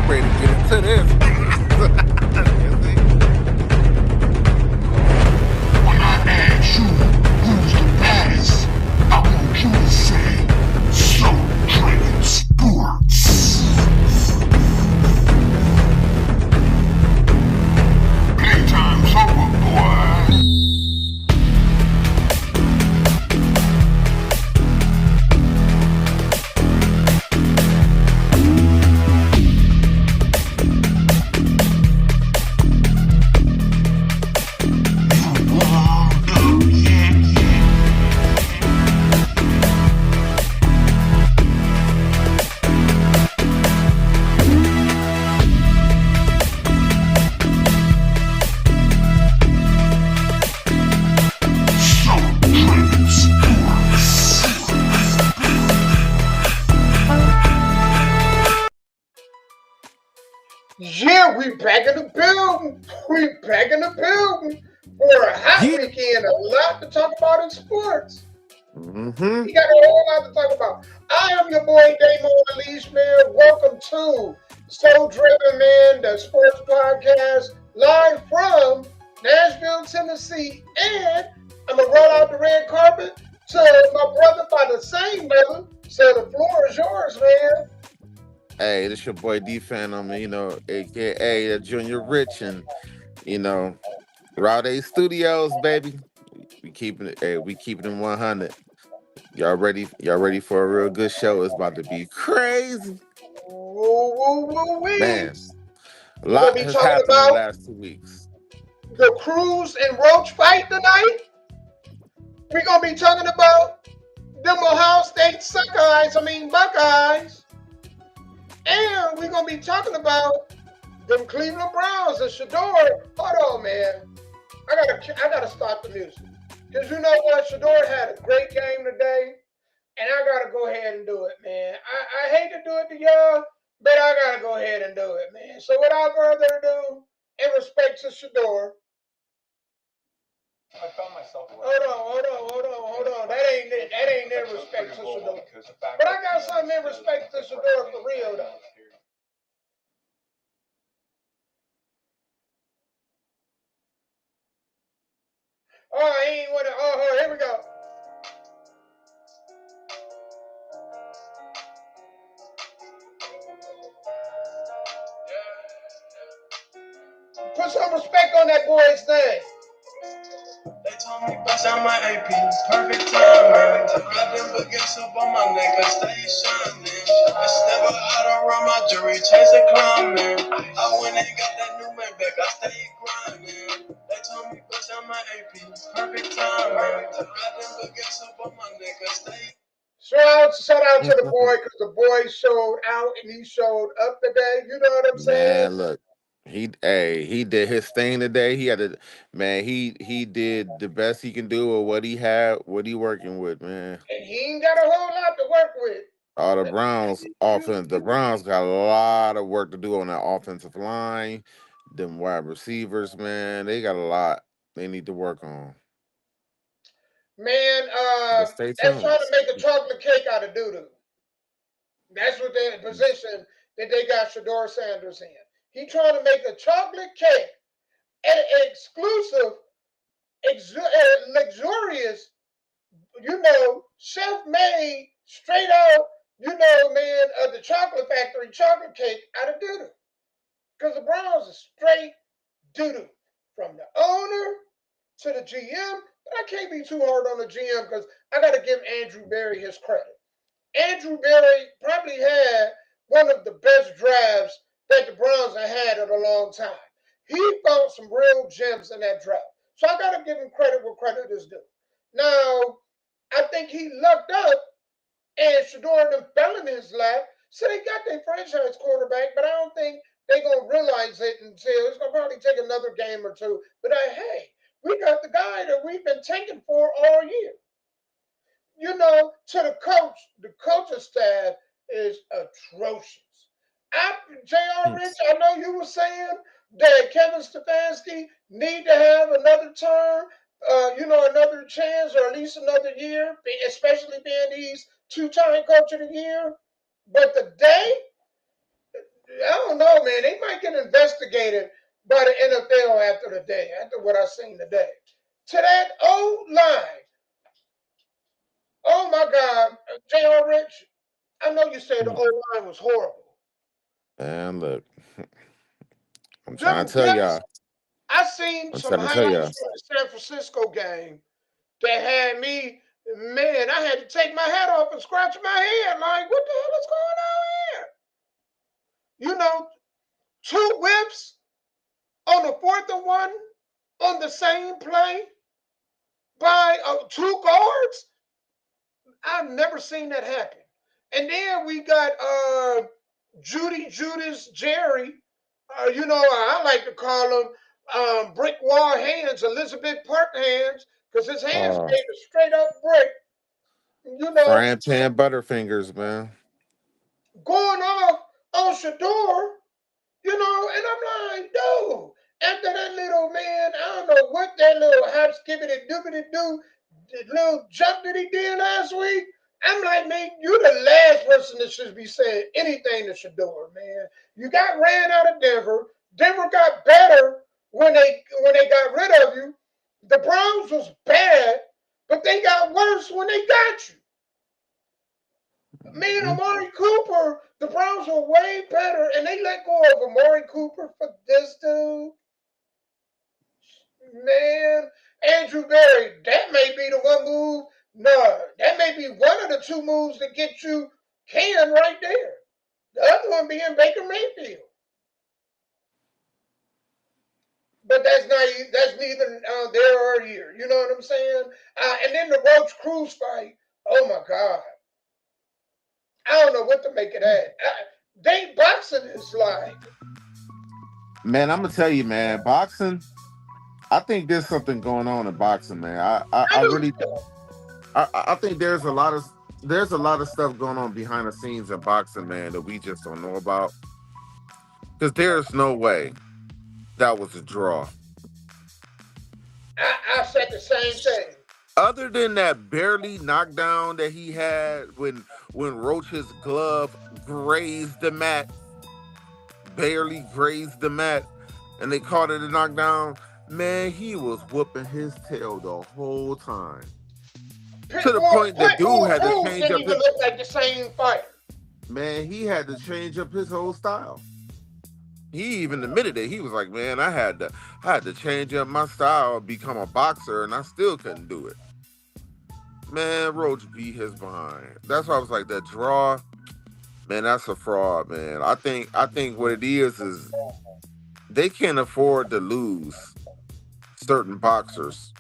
I'm ready to get into this. When I ask you who's the baddest, I want you to say Soul Train Sports. Playtime's over, boy. You warmed up, yeah. Soul Train Sports. Yeah, we back in the building. We back in the building for a hot Yeah. weekend. A lot to talk about in sports. Mm-hmm. We got a whole lot to talk about. I am your boy Damon Unleashed, man. Welcome to So Driven Man, the sports podcast, live from Nashville, Tennessee. And I'm gonna roll out the red carpet to my brother by the same brother. So the floor is yours, man. Hey, this your boy D Fan on me, aka Junior Rich, and you know, Rowde Studios, baby. We keeping it. Hey, we keeping it 100. Y'all ready? Y'all ready for a real good show? It's about to be crazy, Woo, woo, woo, wee. man. A We're gonna lot be has talking happened in the about last 2 weeks. the Cruz and Roach fight tonight. We're gonna be talking about them Ohio State Buckeyes. And we're gonna be talking about them Cleveland Browns and Shador. Hold on, man. I gotta stop the music. Cause you know what? Shador had a great game today. And I gotta go ahead and do it, man. I hate to do it to y'all, but I gotta go ahead and do it, man. So without further ado, in respect to Shador, I found myself. hold on. That ain't it. That ain't in respect to Shador. But I got something in respect to Shador for real though. Oh, he ain't wanna. Oh, here we go. Put some respect on that boy's name. They told me bust out my AP, perfect timing. Got them baguettes up on my neck, I stay shining. It's never hot around my jury, chase it climbing. I went and got that new Maybach, I stay grinding. They told me bust out my AP, perfect timing. Got them baguettes up on my neck, I stay. Shout out to the boy because the boy showed out and he showed up today. You know what I'm saying? Man, look, he did his thing today. He had to, man. He did the best he can do with what he had, what he working with, man. And he ain't got a whole lot to work with. All the Browns offense, the Browns got a lot of work to do on that offensive line. Them wide receivers, man, they got a lot they need to work on. Man, But stay that's tuned. trying to make a chocolate cake out of doo doo. That's what the position that they got Shador Sanders in. He trying to make a chocolate cake, an exclusive, luxurious, chef made, straight out, man, of the chocolate factory chocolate cake out of doo doo. Because the Browns are straight doo doo. From the owner to the GM, but I can't be too hard on the GM because I got to give Andrew Berry his credit. Andrew Berry probably had one of the best drafts that the Browns have had in a long time. He found some real gems in that draft. So I got to give him credit where credit is due. Now, I think he lucked up and Shador and them fell in his lap. So they got their franchise quarterback, but I don't think they're going to realize it until it's going to probably take another game or two. But hey, we got the guy that we've been taking for all year. To the coaching staff is atrocious. J.R. Hmm. Rich, I know you were saying that Kevin Stefanski need to have another term, another chance or at least another year, especially being he's two-time coach of the year. But today, I don't know, man. They might get investigated by the NFL after what I seen today. To that old line. Oh my God, J.R. Rich. I know you said the Hmm. old line was horrible. Man, look, I'm trying Them to tell whips. y'all. I seen I'm some trying to tell highlights y'all. from the San Francisco game that had me, man. I had to take my hat off and scratch my head. Like, what the hell is going on here? You know, two whips on the 4th and 1 on the same play by two guards. I've never seen that happen. And then we got Judy Judas Jerry. I like to call him brick wall hands, Elizabeth Park hands, because his hands Uh, made a straight up brick. You know, frying pan butterfingers, man. going off on Shador. And I'm like, dude, after that little man, I don't know what that little hop skippity doobity do, the little jump that he did last week. I'm like, man, you're the last person that should be saying anything to Shador, man. You got ran out of Denver. Denver got better when they got rid of you. The Browns was bad, but they got worse when they got you. Me and Mhm. Amari Cooper, the Browns were way better, and they let go of Amari Cooper for this dude. Man, Andrew Berry, that may be the one move. No, that may be one of the two moves that get you Ken right there. The other one being Baker Mayfield. But that's neither there or here. You know what I'm saying? And then the Roach Cruz fight. Oh my God. I don't know what to make of that. They boxing is like. Man, I'm gonna tell you, man. Boxing. I think there's something going on in boxing, man. I I do. really, I think there's a lot of stuff going on behind the scenes in boxing, man, that we just don't know about. Because there's no way that was a draw. I said the same thing. Other than that barely knockdown that he had when Roach's glove grazed the mat, barely grazed the mat, and they called it a knockdown. Man, he was whooping his tail the whole time. To the point that dude Pitbull had to Cruz change didn't up even his look like the same fighter. man. He had to change up his whole style. He even admitted it. He was like, "Man, I had to change up my style, become a boxer, and I still couldn't do it." Man, Roach beat his behind. That's why I was like, that draw, man, that's a fraud, man. I think what it is they can't afford to lose certain boxers.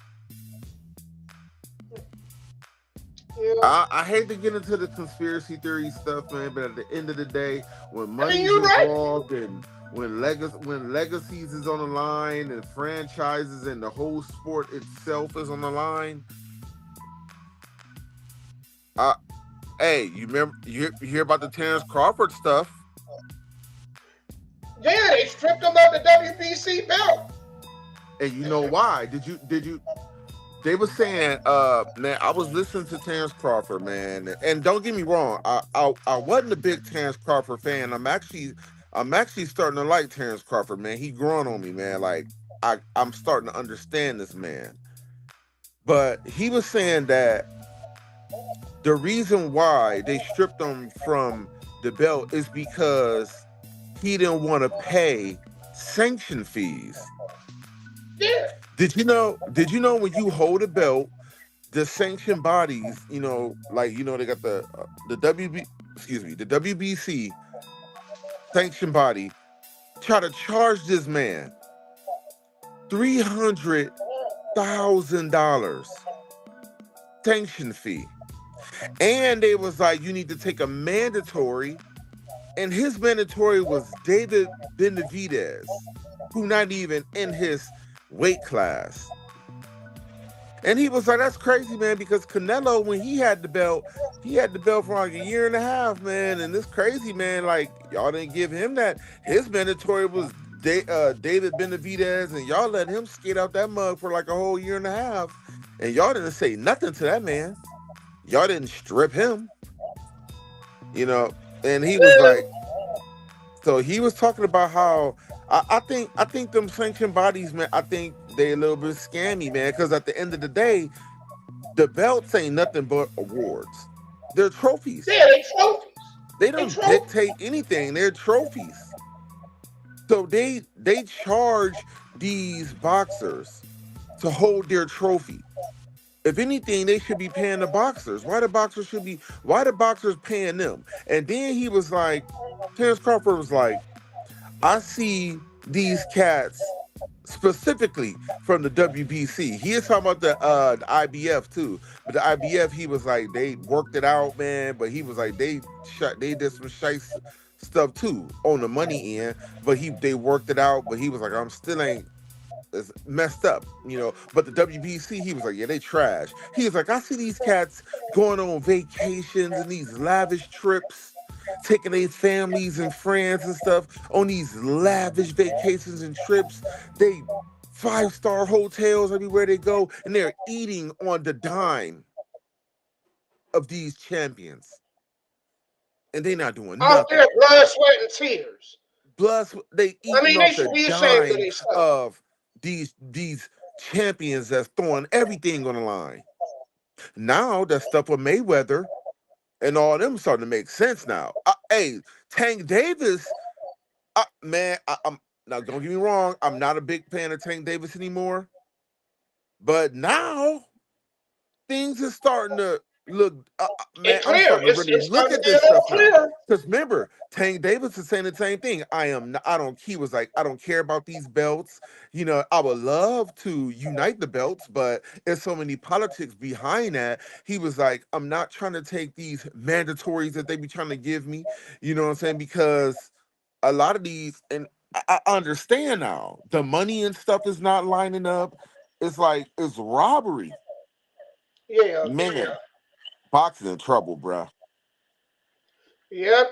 Yeah. I hate to get into the conspiracy theory stuff, man, but at the end of the day, when I mean, money's you're right. involved and when legacies is on the line and franchises and the whole sport itself is on the line, uh, hey, you remember you hear about the Terrence Crawford stuff? Yeah, they stripped him of the WBC belt. And you know why? Did you they were saying, man, I was listening to Terrence Crawford, man, and don't get me wrong, I wasn't a big Terrence Crawford fan. I'm actually starting to like Terrence Crawford, man. He growing on me, man. Like I'm starting to understand this man. But he was saying that the reason why they stripped him from the belt is because he didn't want to pay sanction fees. Yeah. Did you know when you hold a belt, the sanction bodies, like they got the the WBC sanction body try to charge this man $300,000 sanction fee, and they was like, you need to take a mandatory, and his mandatory was David Benavidez, who not even in his weight class. And he was like, that's crazy, man, because Canelo, when he had the belt for like a year and a half, man. And this crazy, man, like, y'all didn't give him that. His mandatory was David Benavidez, and y'all let him skate out that mug for like a whole year and a half. And y'all didn't say nothing to that man. Y'all didn't strip him, you know. And he was like, So he was talking about how I think them sanctioned bodies, man. I think they a little bit scammy, man. Because at the end of the day, the belts ain't nothing but awards. They're trophies. Yeah, they trophies. They They don't trophies. dictate anything. They're trophies. So they charge these boxers to hold their trophy. If anything, they should be paying the boxers. Why the boxers paying them? And then he was like, Terrence Crawford was like, I see these cats specifically from the WBC. He is talking about the IBF too. But the IBF, he was like, they worked it out, man. But he was like, they did some shice stuff too on the money end. But they worked it out. But he was like, I'm still ain't it's messed up, you know. But the WBC, he was like, yeah, they trash. He was like, I see these cats going on vacations and these lavish trips, taking their families and friends and stuff on these lavish vacations and trips. They 5-star hotels everywhere they go, and they're eating on the dime of these champions, and they not doing Out nothing. there, blood, sweat, and tears. Plus, they I eating mean, they off the should be ashamed of dime themselves. of these champions that's throwing everything on the line. Now that stuff with Mayweather and all them starting to make sense now. Hey, Tank Davis, man, I'm now don't get me wrong, I'm not a big fan of Tank Davis anymore, but now things are starting to look. Man, It's I'm clear. starting to really It's look starting to at get this a little stuff now. clear. Because remember, Tank Davis is saying the same thing. I don't. He was like, I don't care about these belts. You know, I would love to unite the belts, but there's so many politics behind that. He was like, I'm not trying to take these mandatories that they be trying to give me. You know what I'm saying? Because a lot of these, and I understand now, the money and stuff is not lining up. It's like it's robbery. Yeah, Man, boxing in trouble, bruh. yep.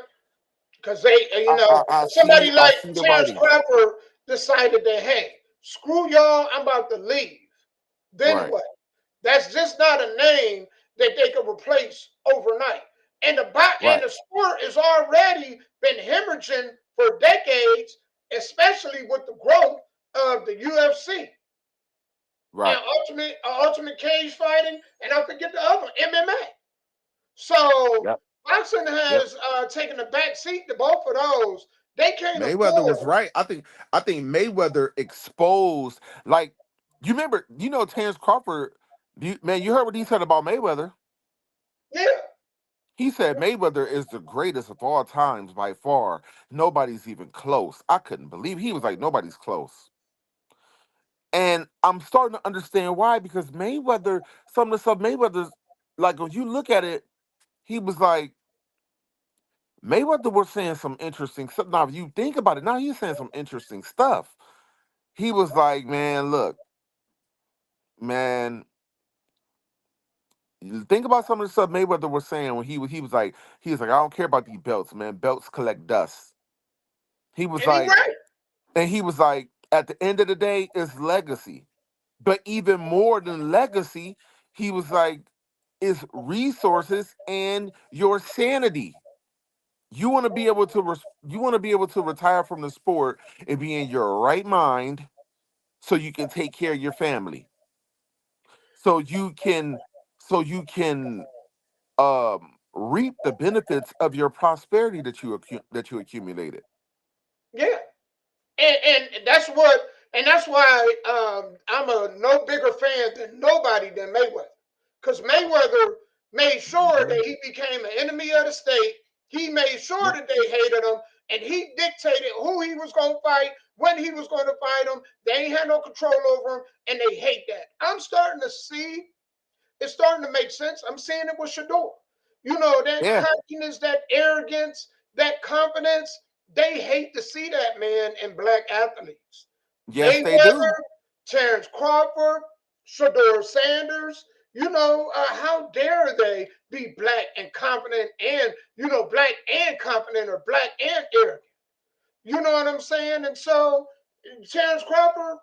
Because they, somebody I like see the Terrence writing. Crawford decided that, hey, screw y'all, I'm about to leave. Then Right, what? That's just not a name that they can replace overnight. And right, the sport has already been hemorrhaging for decades, especially with the growth of the UFC right. and ultimate cage fighting, and I forget the other one, MMA. So Yep, boxing yep. has taken a back seat to both of those. They can't Mayweather was afford. right. I think Mayweather exposed, like, you remember, Terrence Crawford, man, you heard what he said about Mayweather. Yeah, He said Mayweather is the greatest of all times by far. Nobody's even close. I couldn't believe he was like, nobody's close. And I'm starting to understand why, because Mayweather, some of the stuff Mayweather's, like, when you look at it, he was like, Mayweather was saying some interesting stuff. Now, if you think about it, now he's saying some interesting stuff. He was like, man, look, man, you think about some of the stuff Mayweather was saying when he was like, I don't care about these belts, man. Belts collect dust. He was and he like, right. and he was like, at the end of the day, it's legacy. But even more than legacy, he was like, it's resources and your sanity. You want to be able to retire from the sport and be in your right mind so you can take care of your family. So you can reap the benefits of your prosperity that you accumulated. Yeah, and that's why I'm a no bigger fan than nobody than Mayweather, because Mayweather made sure Mhm. that he became an enemy of the state. He made sure Yep. that they hated him, and he dictated who he was going to fight, when he was going to fight him. They ain't had no control over him, and they hate that. I'm starting to see it's starting to make sense. I'm seeing it with Shador. That Yeah. cockiness, that arrogance, that confidence. They hate to see that, man, in black athletes. Yes, they Mayweather, do. Terrence Crawford, Shador Sanders. How dare they be black and confident, and black and confident, or black and arrogant. You know what I'm saying? And so Terrence Crawford,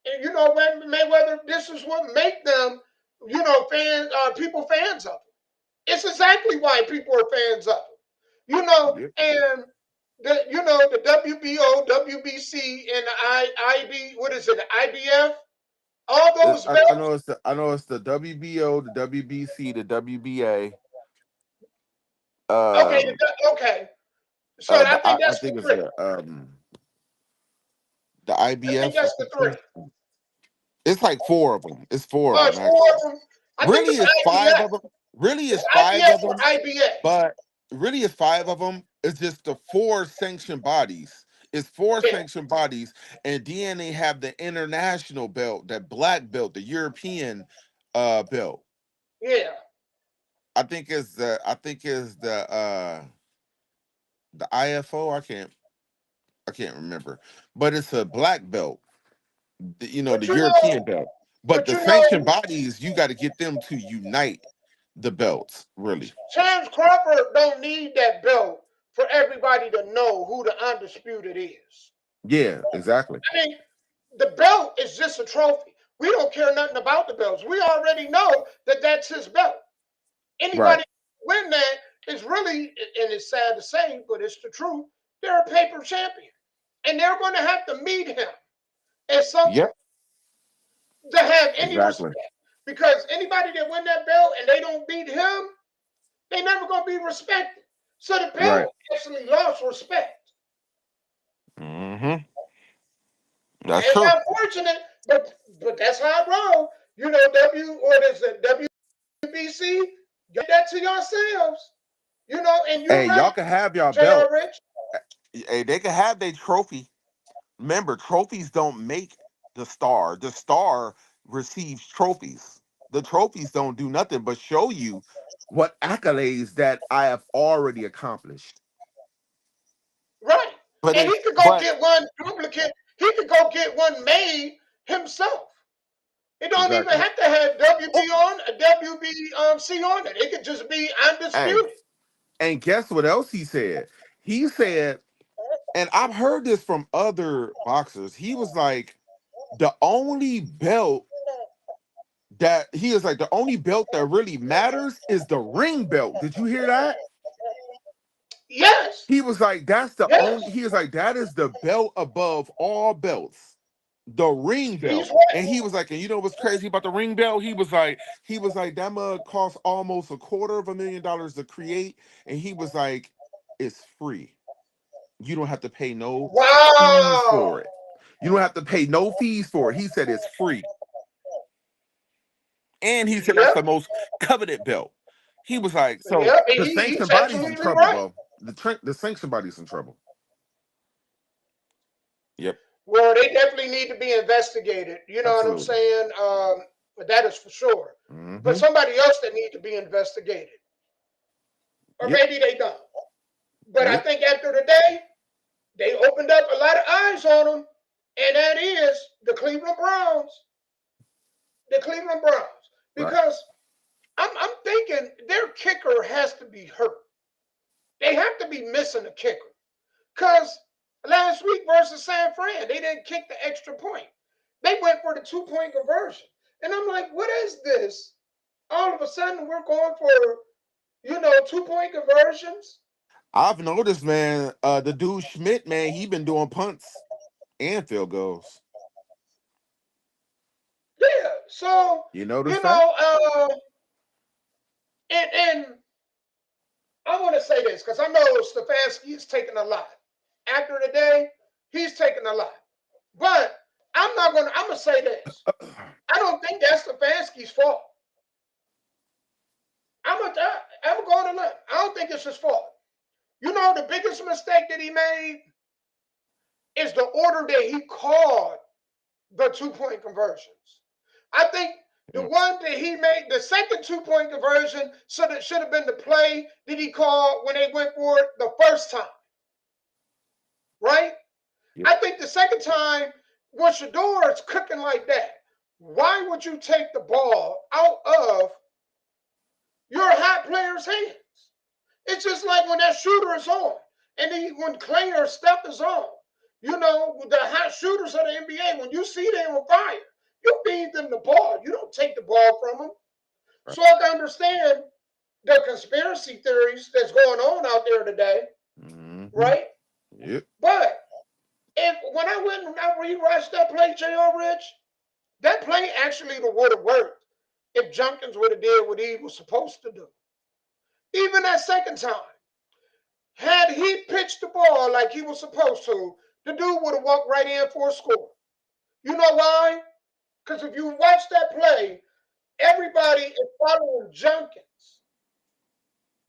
and when Mayweather, this is what make them, fans, people fans of him. It's exactly why people are fans of him. Yep. And the WBO, WBC, and the IB. What is it? The IBF. All those I belts. know it's the WBO, the WBC, the WBA. Okay, Um, okay. So I think I that's the think it's three. the I think IBF. that's the three. It's like four of them. It's four of Oh, them it's four actually. of them. I think Really, it's it's five IBF. of them. Really, It's it's five IBF of or them. IBA. But really, it's five of them. It's just the four sanctioned bodies. It's four Yeah, sanctioned bodies, and then they have the international belt, that black belt, the European belt. yeah. I think is the IFO. I can't remember, but it's a black belt. The But European belt. But but the you sanctioned know, bodies, you got to get them to unite the belts. Really. Terrence Crawford don't need that belt for everybody to know who the undisputed is. Yeah. Exactly. I mean, the belt is just a trophy. We don't care nothing about the belts. We already know that that's his belt. Right. Anybody win that is really, and it's sad to say, but it's the truth. They're a paper champion, and they're going to have to meet him at some Yep. point to have any Exactly. respect. Because anybody that win that belt and they don't beat him, they never going to be respected. So the Right. belt actually lost respect. Mm-hmm. That's It's true. unfortunate, but that's how I roll. WBC, get that to yourselves. And you're Hey, right, y'all can have y'all J.R. belt. Rich. Hey, they can have their trophy. Remember, trophies don't make the star. The star receives trophies. The trophies don't do nothing but show you what accolades that I have already accomplished. Right. But And it, he could go but get one duplicate. He could go get one made himself. It don't even exactly. have to have WB Oh, on a WBC on it. It could just be hey, undisputed. and guess what else he said? He said, and I've heard this from other boxers. He was like, the only belt the only belt that really matters is the ring belt. Did you hear that? Yes. He was like, that's the Yes. only, he was like, that is the belt above all belts, the ring He's belt. And right. he was like, and you know what's crazy about the ring belt? He was like, that mug cost almost $250,000 to create. And he was like, it's free. You don't have to pay no fees Wow. for it. You don't have to pay no fees for it. He said it's free. And he said that's Yep. the most coveted belt. He was like, so Yep. And the he's sanctioned body's in absolutely trouble, right. bro. The sanctioned body's in trouble. Yep, Well, they definitely need to be investigated. You know what I'm absolutely. saying? That is for sure. But Mm-hmm. somebody else that need to be investigated, or Yep, maybe they don't. But I yep, think after the day, they opened up a lot of eyes on them, and that is the Cleveland Browns. The Cleveland Browns, right. because I'm thinking their kicker has to be hurt. They have to be missing a kicker. Because last week versus San Fran, they didn't kick the extra point. They went for the 2-point conversion. And I'm like, what is this? All of a sudden, we're going for, 2-point conversions. I've noticed, man, the dude Schmidt, man, he been doing punts and field goals. Yeah. So, You you notice that? know, uh, and I want to say this because I know Stefanski is taking a lot. After the day, he's taking a lot. But I'm going to say this. I don't think that's Stefanski's fault. I'm going to let. I don't think it's his fault. The biggest mistake that he made is the order that he called the 2-point conversions. I think the Yeah, one that he made, the second 2-point conversion, should have been the play that he called when they went for it the first time, right? yeah, I think the second time, when Shedeur is cooking like that, why would you take the ball out of your hot player's hands? It's just like when that shooter is on, and when Clay or Steph is on. The hot shooters of the NBA, when you see them on fire, you feed them the ball. You don't take the ball from them. right. So I can understand the conspiracy theories that's going on out there today, Mm-hmm. right? Yep. But when I went and I rewatched that play, J.R. Rich, that play actually would have worked if Jenkins would have did what he was supposed to do. Even that second time, had he pitched the ball like he was supposed to, the dude would have walked right in for a score. You know why? Because if you watch that play, everybody is following Jenkins.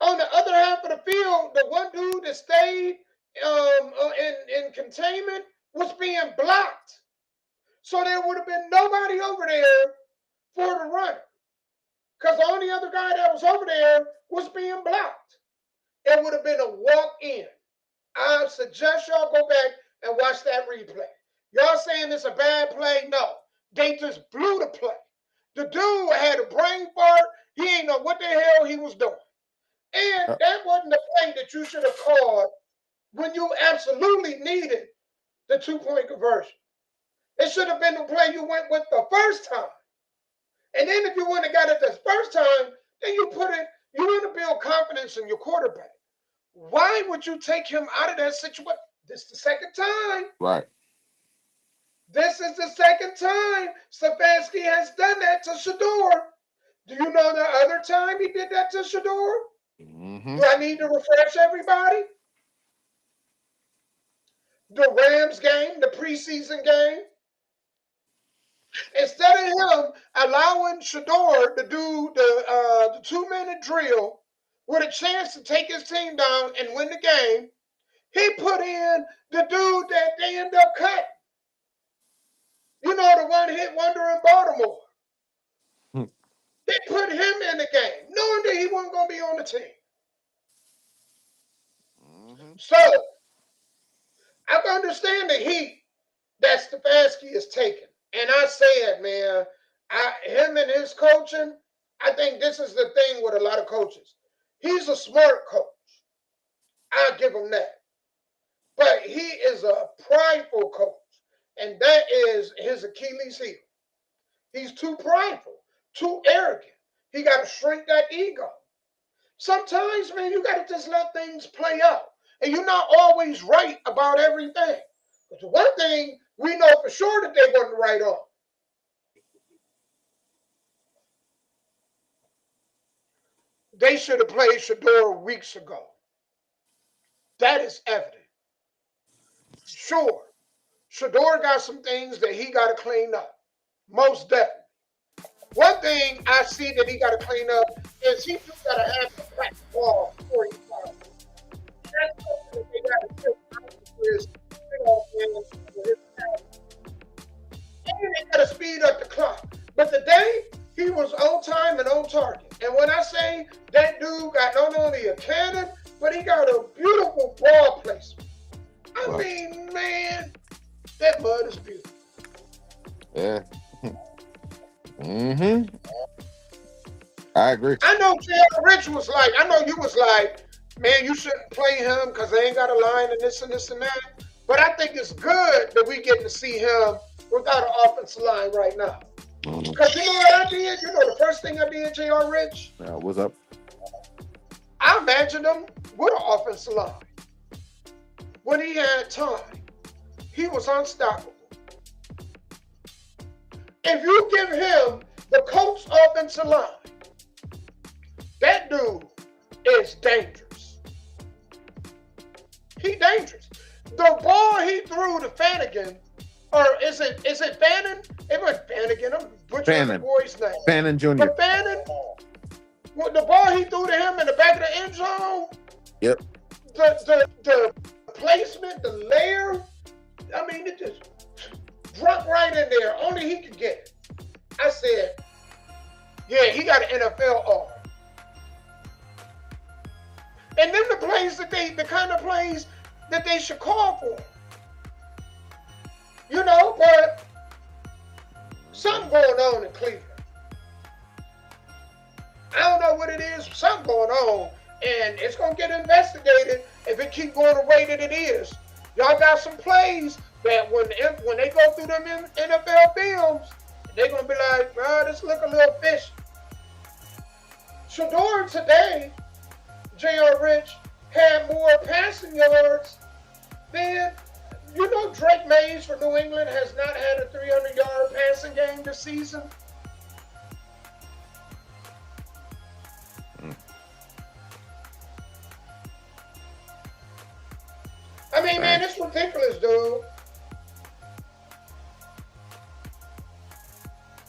On the other half of the field, the one dude that stayed in containment was being blocked. So there would have been nobody over there for the runner. Because the only other guy that was over there was being blocked. It would have been a walk-in. I suggest y'all go back and watch that replay. Y'all saying it's a bad play? No. They just blew the play. The dude had a brain fart. He ain't know what the hell he was doing. And that wasn't the play that you should have called when you absolutely needed the 2-point conversion. It should have been the play you went with the first time. And then if you wouldn't have got it the first time, then you want to build confidence in your quarterback. Why would you take him out of that situation? This is the second time. Right. This is the second time Stefanski has done that to Shedeur. Do you know the other time he did that to Shedeur? Mm-hmm. Do I need to refresh everybody? The Rams game, the preseason game. Instead of him allowing Shedeur to do the 2-minute drill with a chance to take his team down and win the game, he put in the dude that they end up cutting. You know, the one-hit wonder in Baltimore. They put him in the game, knowing that he wasn't going to be on the team. So, I can understand the heat that Stefanski is taking. And I said, man, him and his coaching, I think this is the thing with a lot of coaches. He's a smart coach. I'll give him that. But he is a prideful coach. And that is his Achilles heel. He's too prideful, too arrogant. He got to shrink that ego. Sometimes, man, you got to just let things play out. And you're not always right about everything. But the one thing we know for sure that they wasn't right on. They should have played Shedeur weeks ago. That is evident. Sure, Shedeur got some things that he got to clean up. Most definitely. One thing I see that he got to clean up is he just got to have the back ball before he fouls. That's something that they got to do. And they got to speed up the clock. But today, he was on time and on target. And when I say that dude got not only a cannon, but he got a beautiful ball placement. I mean, man, that mud is beautiful. Yeah. Mm-hmm. I agree. I know J.R. Rich was like, I know you was like, man, you shouldn't play him because they ain't got a line and this and this and that. But I think it's good that we getting to see him without an offensive line right now. Because you know what I did? You know the first thing I did, J.R. Rich? What's up? I imagined him with an offensive line. When he had time, he was unstoppable. If you give him the Colts offensive line, that dude is dangerous. He dangerous. The ball he threw to Fanagan, or is it Fannin? It was Fanagan. I'm butchering the boy's name. Fannin Jr. But Fannin, the ball he threw to him in the back of the end zone. Yep. The placement, the layer. I mean, it just dropped right in there. Only he could get it. I said, yeah, he got an NFL arm. And then the plays the kind of plays that they should call for. You know, but something going on in Cleveland. I don't know what it is. Something going on, and it's gonna get investigated if it keep going the way that it is. Y'all got some plays that when they go through them NFL films, they're gonna be like, bro, this look a little fishy. Shedeur today, J.R. Rich, had more passing yards Man, you know Drake Mays for New England has not had a 300-yard passing game this season. Mm. I mean, man, Dang. it's ridiculous, dude.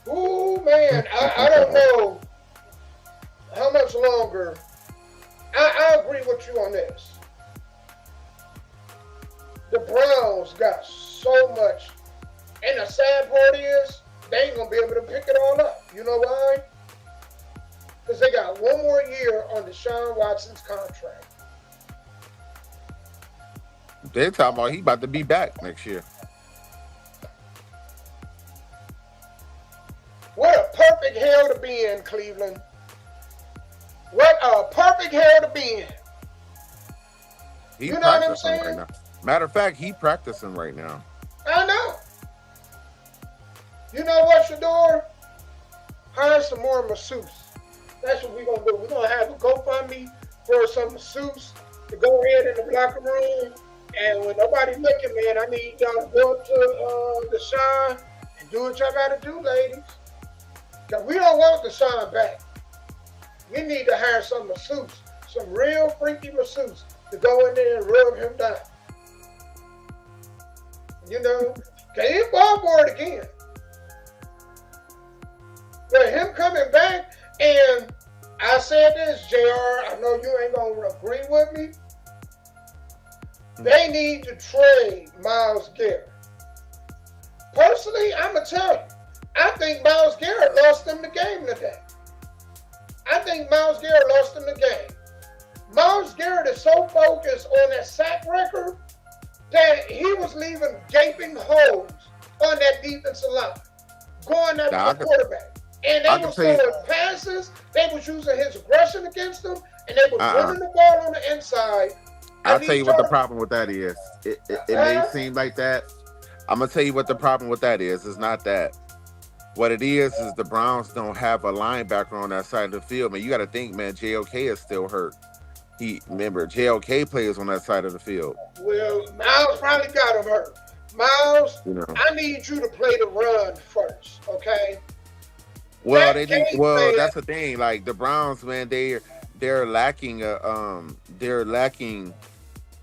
Ooh, man, I don't know how much longer. I agree with you on this. The Browns got so much, and the sad part is they ain't gonna be able to pick it all up. You know why? Because they got one more year on Deshaun Watson's contract. They talking about he about to be back next year. What a perfect hell to be in, Cleveland. What a perfect hell to be in. He You know what I'm practicing right saying? now. Matter of fact, he practicing right now. I know. You know what, Shador? Hire some more masseuse. That's what we're going to do. We're going to have a GoFundMe for some masseuse to go ahead in the locker room. And when nobody's looking, man, I need y'all to go up to Deshaun and do what y'all got to do, ladies. Because we don't want Deshaun back. We need to hire some masseuse, some real freaky masseuse to go in there and rub him down. You know, can he fall for it again? But him coming back, and I said this, JR, I know you ain't going to agree with me. They need to trade Myles Garrett. Personally, I'm going to tell you, I think Myles Garrett lost them the game today. I think Myles Garrett lost them the game. Myles Garrett is so focused on that sack record that he was leaving gaping holes on that defensive line, going after the quarterback. And they was throwing passes, they was using his aggression against them, and they was running the ball on the inside. I'll tell you what the problem with that is. It may seem like that. I'm going to tell you what the problem with that is. It's not that. What it is the Browns don't have a linebacker on that side of the field. Man, you got to think, man, JOK is still hurt. Remember, JOK plays on that side of the field. Well, Myles probably got him hurt. Myles, you know. I need you to play the run first, okay? Well, that's the thing. Like the Browns, man, they're lacking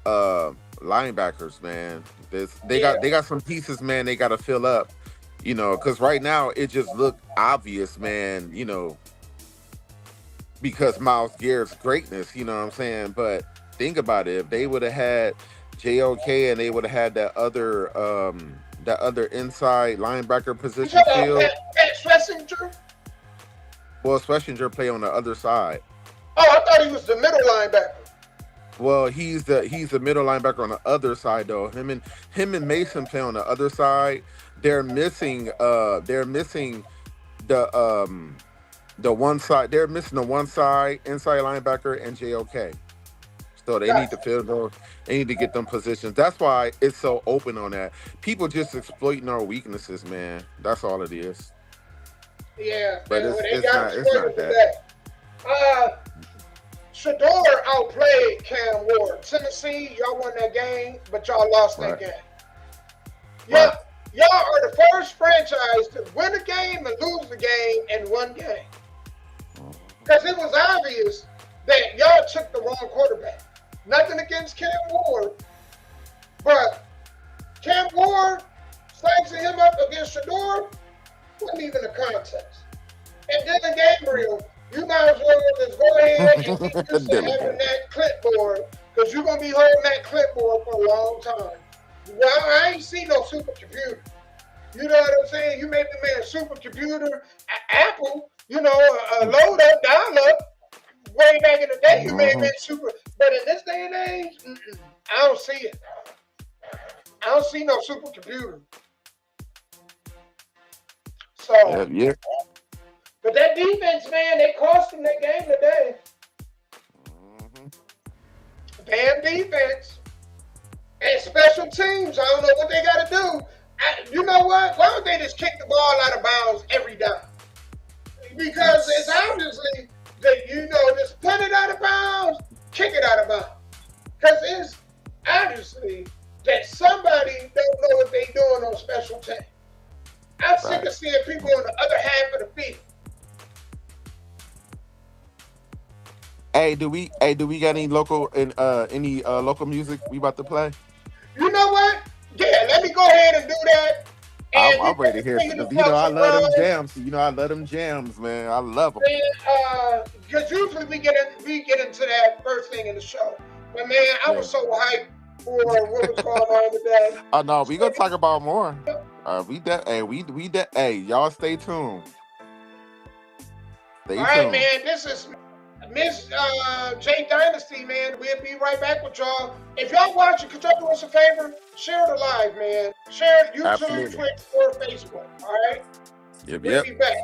linebackers, man. They got some pieces, man. They got to fill up, you know, because right now it just looked obvious, man. You know, because Myles Garrett's greatness, you know what I'm saying. But think about it: if they would have had JOK and they would have had that other inside linebacker position field. Pat Schlesinger? Well, Schlesinger play on the other side. Oh, I thought he was the middle linebacker. Well, he's the middle linebacker on the other side though. Him and Mason play on the other side. They're missing the one side. They're missing the one side inside linebacker and JOK. So they need to fill those. They need to get them positions. That's why it's so open on that. People just exploiting our weaknesses, man. That's all it is. Yeah, but it's not that. Shador outplayed Cam Ward. Tennessee, y'all won that game, but y'all lost that game. Y'all are the first franchise to win a game and lose the game in one game. Because it was obvious that y'all took the wrong quarterback. Nothing against Cam Ward, but Cam Ward slicing him up against Shador wasn't even a contest. And Dylan Gabriel, you might as well just go ahead and keep yourself having that clipboard, because you're going to be holding that clipboard for a long time. Well, I ain't seen no supercomputer. You know what I'm saying? You made the man a supercomputer, Apple, you know, a load up, dial up. Way back in the day, you may have been super, but in this day and age, I don't see it. I don't see no supercomputer. So, yeah. But that defense, man, they cost them that game today. Damn defense. And special teams, I don't know what they got to do. You know what? Why don't they just kick the ball out of bounds every down? Because it's obviously that, you know, just put it out of bounds, kick it out of bounds. Because it's obviously that do we got any local local music we about to play? You know what? Yeah, let me go ahead and do that. And we I'm ready to hear singing because you know about I some love them rhymes. jams. You know I love them jams, man. I love them. Because usually we get into that first thing in the show. But man, I was so hyped for what was going on today. Oh no, we gonna talk about more. Hey, y'all stay tuned. All right, man. This is Miss J Dynasty, man. We'll be right back with y'all. If y'all watching, could y'all do us a favor? Share the live, man. Share it YouTube, Absolutely. Twitch, or Facebook. All right. We'll be back.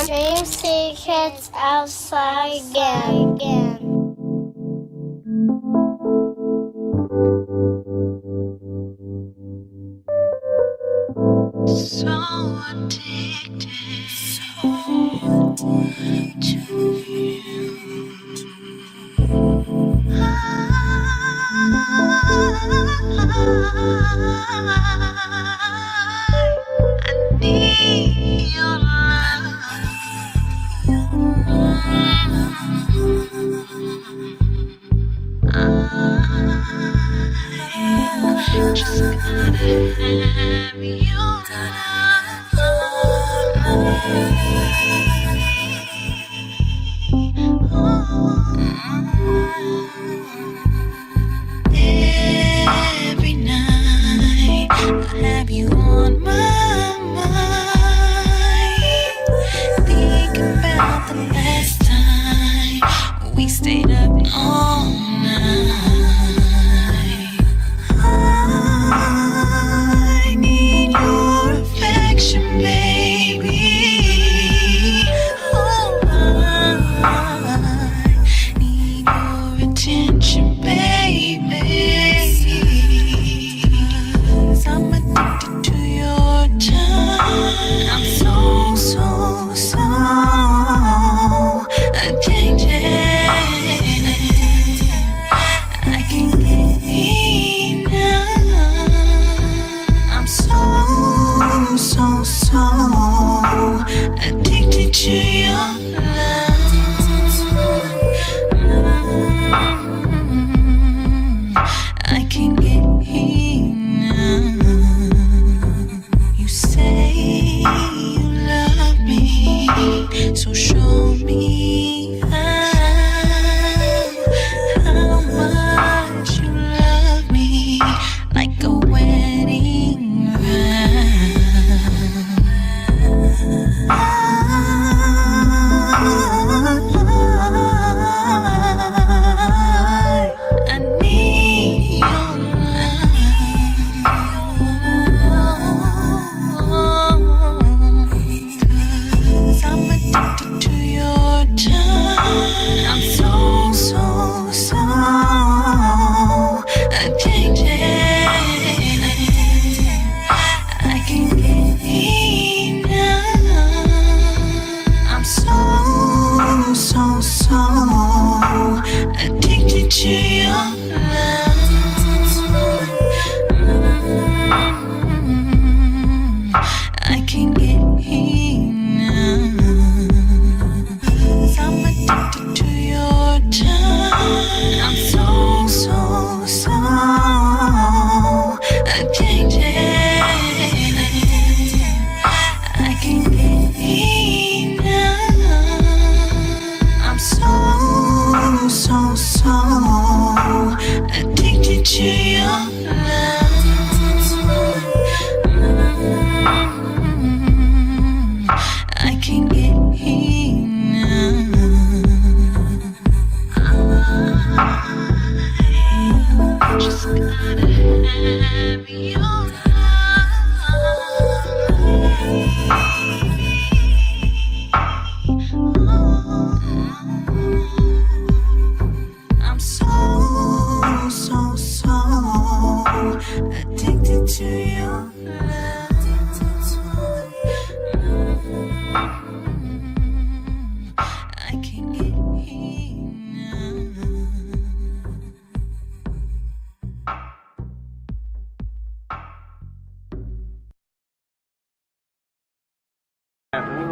Dream secrets outside again. So addicted to you. I need your love. Just gotta have your Every night I have you on my mind. Think about the last time we stayed up all night. I need your affection, baby. Oh, I need your attention, baby. 'Cause I'm addicted to your touch. I'm so addicted. I can't get enough. I'm so addicted to your love. I can't get enough. You say you love me, so show me how much you love me, like a wedding vow.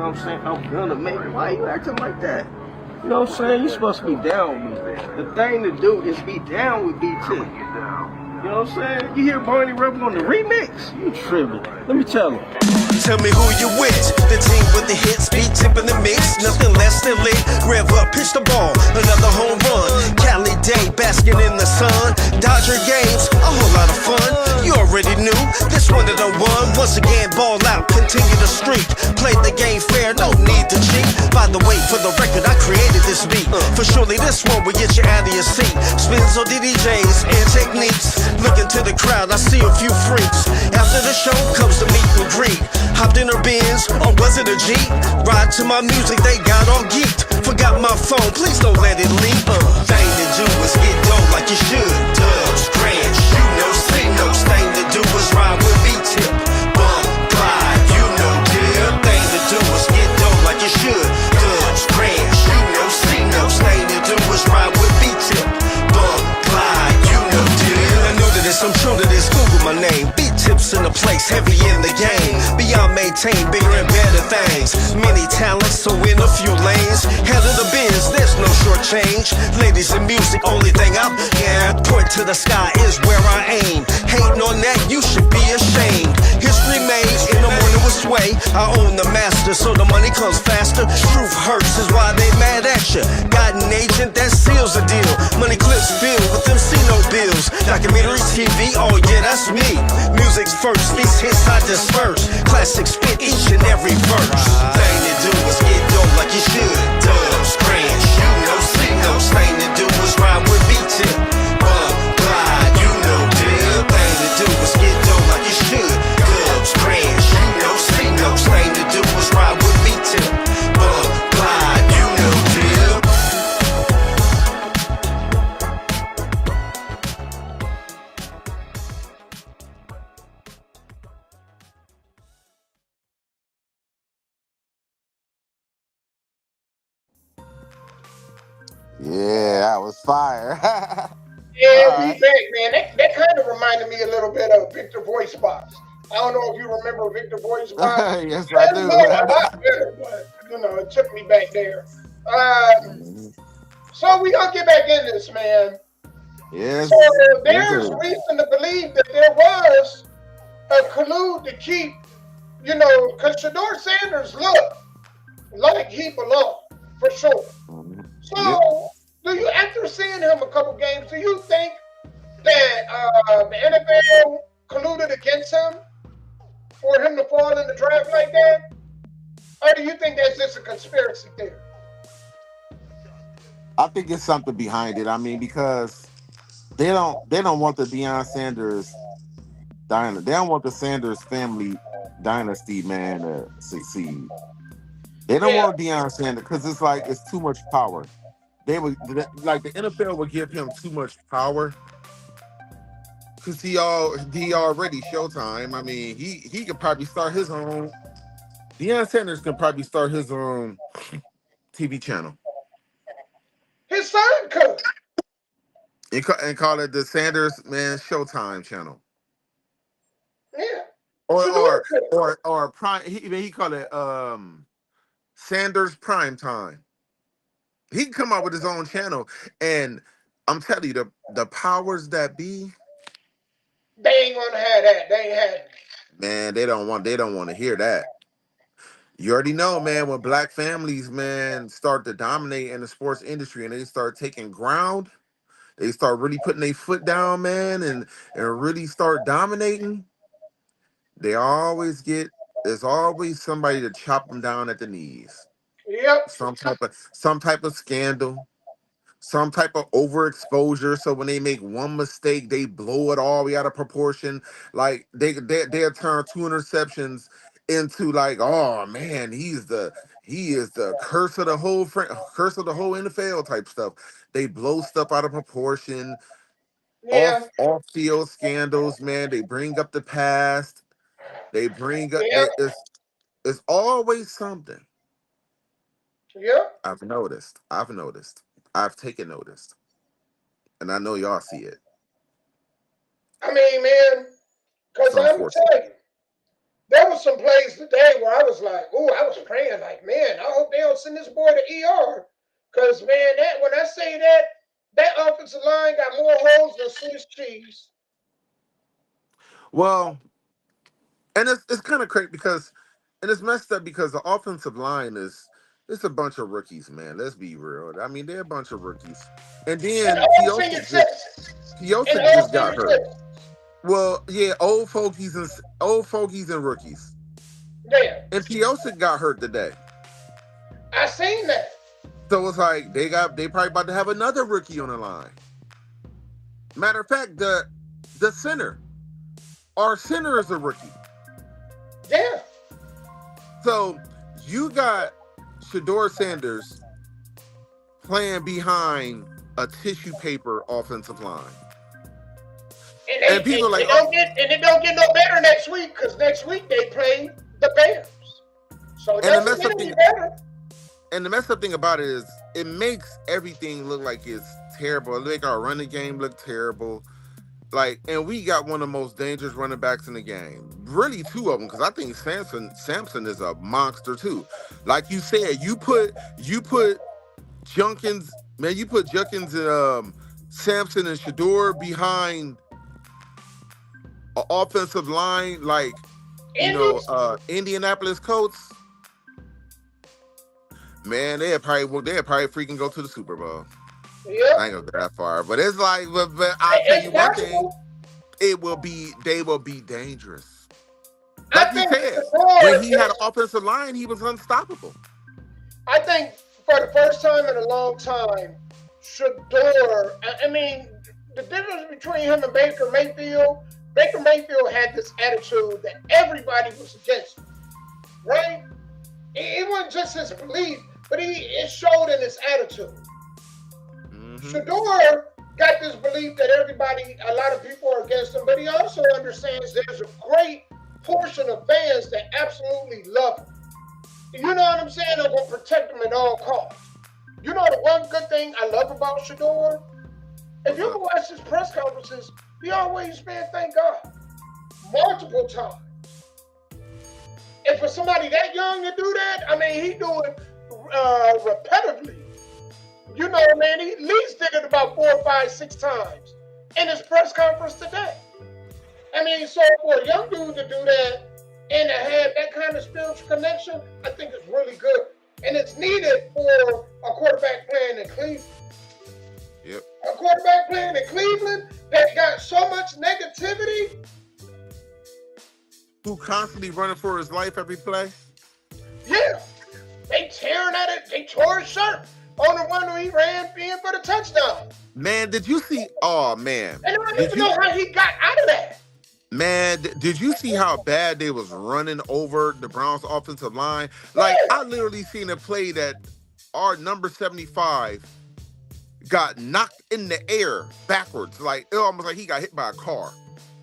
know what I'm saying? I'm gonna make it. Why you acting like that? You know what I'm saying? You supposed to be down with me. The thing to do is be down with B-Tip. You know what I'm saying? You hear Barney rapping on the remix? You tripping. Let me tell him. Tell me who you with. The team with the hits, B-Tip in the mix. Nothing less than lit. Rev up, pitch the ball. Another home run. Cali Day, basking in the sun. Dodger games, a whole lot of fun. You already knew. This one of the one. Once again, ball out, continue the streak. Play the game fair, no need to cheat. By the way, for the record, I created this beat. For surely this one will get you out of your seat. Spins on DJs and techniques. Looking to the crowd, I see a few freaks. After the show comes the meet and greet. Hopped in her Benz, or was it a Jeep? Ride to my music, they got all geeked. Forgot my phone, please don't let it leak. Thing to do is get dope like you should. Dubs, Grants, you know, signals. Thing to do is ride with B-Tip. Bump, glide, you know, dear. Thing to do is get dope like you should. Dubs, Grants, you know, signals. Thing to do is ride with B-Tip. Bump, glide, you know, dear. I'm new to this, I'm true to this. Google my name. B-Tip's in the place, heavy in the game. Beyond maintain, bigger and better things. Many talents, so in a few lanes. Head of the biz, there's no short change. Ladies and music, only thing I'm point to the sky is where I aim. Hating on that, you should be ashamed. History made in the morning with sway. I own the master, so the money comes faster. Truth hurts is why they mad at you. Got an agent that seals the deal. Money clips filled with them see no bills. Documentaries, TV, oh yeah, that's me. Music's first, these hits I disperse. Classic spit each and every verse. Thing to do is get dope like you should. Dubs, Grants, you know, signals. Thing to do is ride with B-Tip. Bump, glide, you know, dear. Thing to do is get dope like you should. Dubs, Grants, you know, signals. Thing to do is ride with B-Tip. Bump, glide, you know, dear. Yeah, that was fire. Yeah, All we right. back, man. That kind of reminded me a little bit of Victor Voice Box. I don't know if you remember Victor Voice Box. Yes, I That's do. not a lot better, but it took me back there. So we gonna get back in this, man. Yes. So Yes, there's sir. reason to believe that there was a collude to keep, because Shador Sanders looked like he belonged for sure. Mhm. So, Yep. do you, after seeing him a couple games, do you think that the NFL colluded against him for him to fall in the draft like that? Or do you think that's just a conspiracy theory? I think it's something behind it. I mean, because they don't want the Deion Sanders dynasty. They don't want the Sanders family dynasty, man, to succeed. They don't Yeah, want Deion Sanders because it's like it's too much power. They would like the NFL would give him too much power because he already Showtime. I mean, he could probably start his own. Deion Sanders can probably start his own TV channel his son could. and call it the Sanders Man Showtime channel. Yeah, Or Shador or could. or prime. He called it Sanders Prime Time. He can come out with his own channel, and I'm telling you, the powers that be, They ain't gonna have that. They ain't had it. man, they don't want to hear that. You already know, man, when black families, man, start to dominate in the sports industry and they start taking ground, they start really putting their foot down, man, and really start dominating. They always get there's always somebody to chop them down at the knees. Yep. Some type of scandal, some type of overexposure. So when they make one mistake, they blow it all the way out of proportion. Like they'll turn two interceptions into like, oh man, he is the curse of the whole curse of the whole NFL type stuff. They blow stuff out of proportion, Yeah. off field scandals, man. They bring up the past. They bring up Yeah. it's always something. Yeah. I've noticed. I've noticed. I've taken notice. And I know y'all see it. I mean, man, It's because I'm unfortunate. telling you, there was some plays today where I was like, "Oh, I was praying like, man, I hope they don't send this boy to ER." Because man, that when I say that offensive line got more holes than Swiss cheese. Well, and it's kind of crazy because, and it's messed up because the offensive line is it's a bunch of rookies, man. Let's be real. I mean, they're a bunch of rookies, and And then the whole thing is this. And the Piosa whole just thing got is hurt. this. Well, yeah, old fogies and rookies. Yeah, And Piosa got hurt today. I seen that. So it's like they probably about to have another rookie on the line. Matter of fact, the center, our center is a rookie. Yeah. So you got Shedeur Sanders playing behind a tissue paper offensive line. And people are like, it don't get no better next week because next week they play the Bears. So it And the doesn't messed get up any thing- better. And the messed up thing about it is it makes everything look like it's terrible. It make our running game look terrible. Like, and we got one of the most dangerous running backs in the game. Really, two of them, because I think Sampson is a monster too. Like you said, you put Junkins, man, you put Junkins and Sampson and Shedeur behind an offensive line like Indianapolis Colts. Man, they'd probably freaking go to the Super Bowl. Yep. I ain't gonna go that far, but it's like, but I'll tell you one thing: they will be dangerous. Like you said, when he had an offensive line, he was unstoppable. I think for the first time in a long time, Shedeur, I mean, the difference between him and Baker Mayfield had this attitude that everybody was against him, right? It wasn't just his belief, but it showed in his attitude. Shedeur got this belief that a lot of people are against him, but he also understands there's a great portion of fans that absolutely love him. You know what I'm saying? They're going to protect him at all costs. You know the one good thing I love about Shedeur? If you ever watch his press conferences, he always, man, thank God, multiple times. And for somebody that young to do that, I mean, he do it repetitively. You know, man, he at least did it about 4, 5, 6 times in his press conference today. I mean, so for a young dude to do that and to have that kind of spiritual connection, I think it's really good. And it's needed for a quarterback playing in Cleveland. Yep. A quarterback playing in Cleveland that got so much negativity. Who constantly running for his life every play? Yeah. They tearing at it. They tore his shirt on the one where he ran in for the touchdown. Man, did you see? Oh man, And I don't even know how he got out of that. Man, did you see how bad they was running over the Browns offensive line? Like, I literally seen a play that our number 75 got knocked in the air backwards. Like, it almost like he got hit by a car.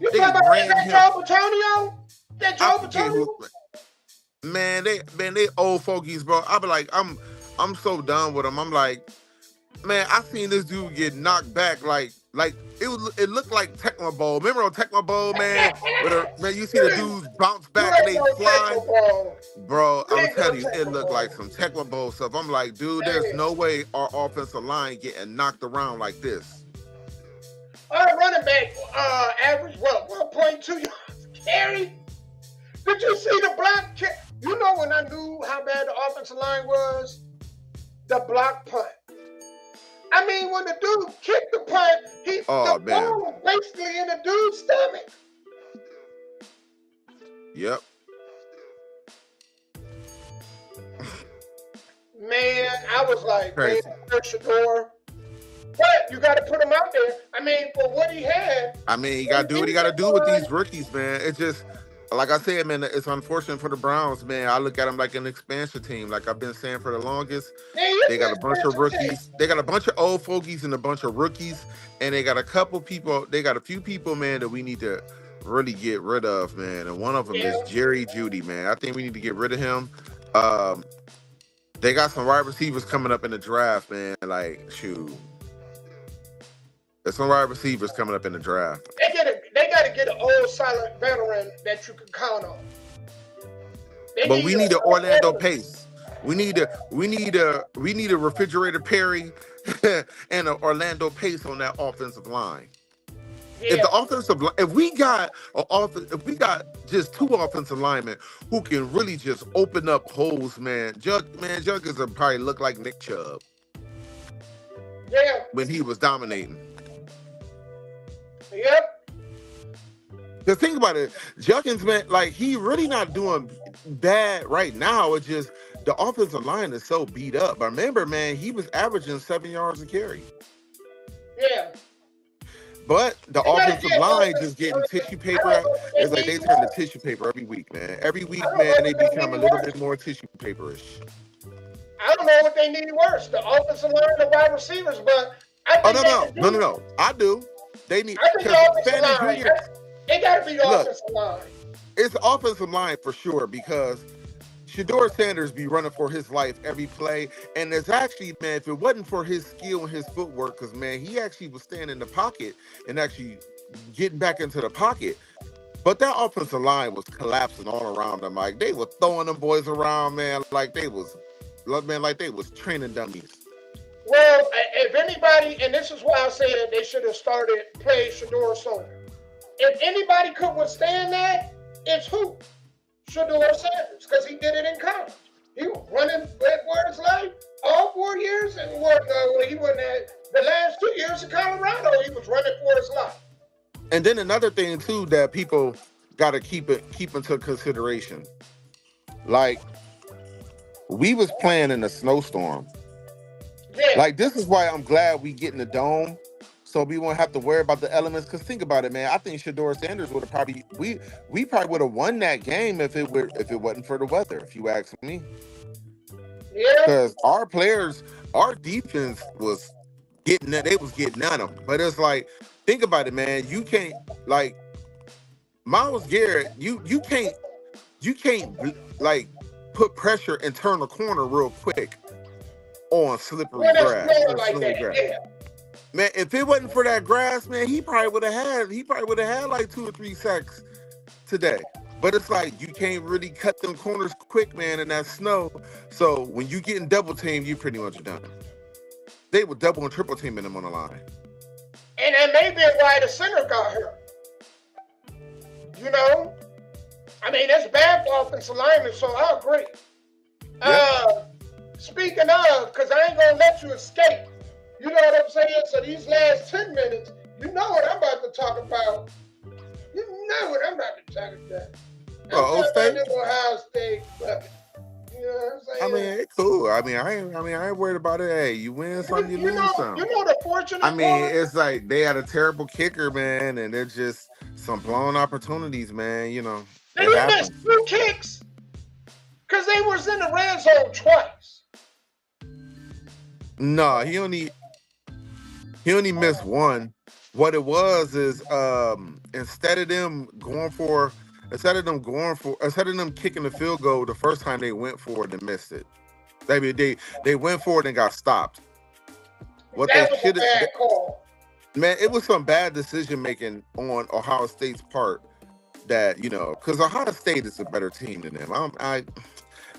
You They talking about ran that him. Joe Antonio? That I Joe forget Antonio? who- Man, they old fogies, bro. I be like, I'm so done with them. I'm like, man, I seen this dude get knocked back like it looked like Tecmo Bowl. Remember on Tecmo Bowl, man? Man, you see the dudes bounce back and they fly. Bro, I'm telling you, it looked like some Tecmo Bowl stuff. I'm like, dude, there's no way our offensive line getting knocked around like this. Our running back average, 1.2 yards carry. Did you see the block? You know when I knew how bad the offensive line was? The block punt. I mean, when the dude kicked the punt, the ball was basically in the dude's stomach. Yep. Man, I was like, Crazy. man, Shedeur. But you got to put him out there. I mean, for what he had. I mean, you got to do what you got to do with these rookies, man. It's just, like I said, man, it's unfortunate for the Browns, man. I look at them like an expansion team, like I've been saying for the longest. They got a bunch of rookies. They got a bunch of old fogies and a bunch of rookies. And they got a few people, man, that we need to really get rid of, man. And one of them is Jerry Jeudy, man. I think we need to get rid of him. They got some wide receivers coming up in the draft, man. Like, shoot. There's some wide receivers coming up in the draft. They got to get an old, solid veteran that you can count on. They But we need need a an Orlando Pace. We need a refrigerator Perry and an Orlando Pace on that offensive line. If yeah. the offensive line, if we got just two offensive linemen who can really just open up holes, man, Judkins would probably look like Nick Chubb Yeah. when he was dominating. Yep. Because think about it, Judkins, man, like he really not doing bad right now. It's just the offensive line is so beat up. But remember, man, he was averaging 7 yards a carry. Yeah. But the They gotta offensive get line over- just getting tissue I paper don't out. know what It's like need they turn the more. tissue paper every week, man. Every week, I don't man, know they what they become a need little worse. bit more tissue paperish. I don't know what they need worse, the offensive line, the wide receivers, but I think Oh no. I do. They need I think the because offensive Fanning line. Jr. It got to be the Look. offensive line. It's the offensive line for sure because Shedeur Sanders be running for his life every play. And it's actually, man, if it wasn't for his skill and his footwork, because, man, he actually was staying in the pocket and actually getting back into the pocket. But that offensive line was collapsing all around them. Like, they were throwing them boys around, man, like they was training dummies. Well, if anybody, and this is why I said they should have started playing Shedeur sooner. If anybody could withstand that, it's who? Shedeur Sanders, because he did it in college. He was running for his life all 4 years, and he wasn't at the last 2 years of Colorado. He was running for his life. And then another thing too that people got to keep into consideration, like we was playing in a snowstorm. Yeah. Like this is why I'm glad we get in the dome, so we won't have to worry about the elements. Cause think about it, man. I think Shedeur Sanders would have probably we probably would have won that game if it wasn't for the weather. If you ask me, Yeah. because our defense was getting at them. But it's like, think about it, man. You can't like Myles Garrett. You can't like put pressure and turn the corner real quick on slippery When it's grass. snowing or like snowy that, grass. yeah. Man, if it wasn't for that grass, man, he probably would have had like 2 or 3 sacks today. But it's like you can't really cut them corners quick, man, in that snow. So when you get in double team, you pretty much done. They were double and triple teaming him on the line. And that may be why the center got hurt. You know? I mean, that's bad for offensive linemen, so I agree. Yeah. Speaking of, because I ain't going to let you escape. You know what I'm saying? So these last 10 minutes, you know what I'm about to talk about. You know what I'm about to talk about. Ohio State? Ohio State, but you know what I'm saying? I mean, it's cool. I ain't worried about it. Hey, you win some, you lose some. You know the fortunate I mean, part? it's like they had a terrible kicker, man, and they're just some blown opportunities, man. You know, They it happens. missed 2 kicks because they was in the red zone twice. No, he only missed one. What it was is instead of them kicking the field goal the first time they went for it and missed it. They went for it and got stopped. What That they was a should bad have, call. man, it was some bad decision making on Ohio State's part. That, you know, because Ohio State is a better team than them.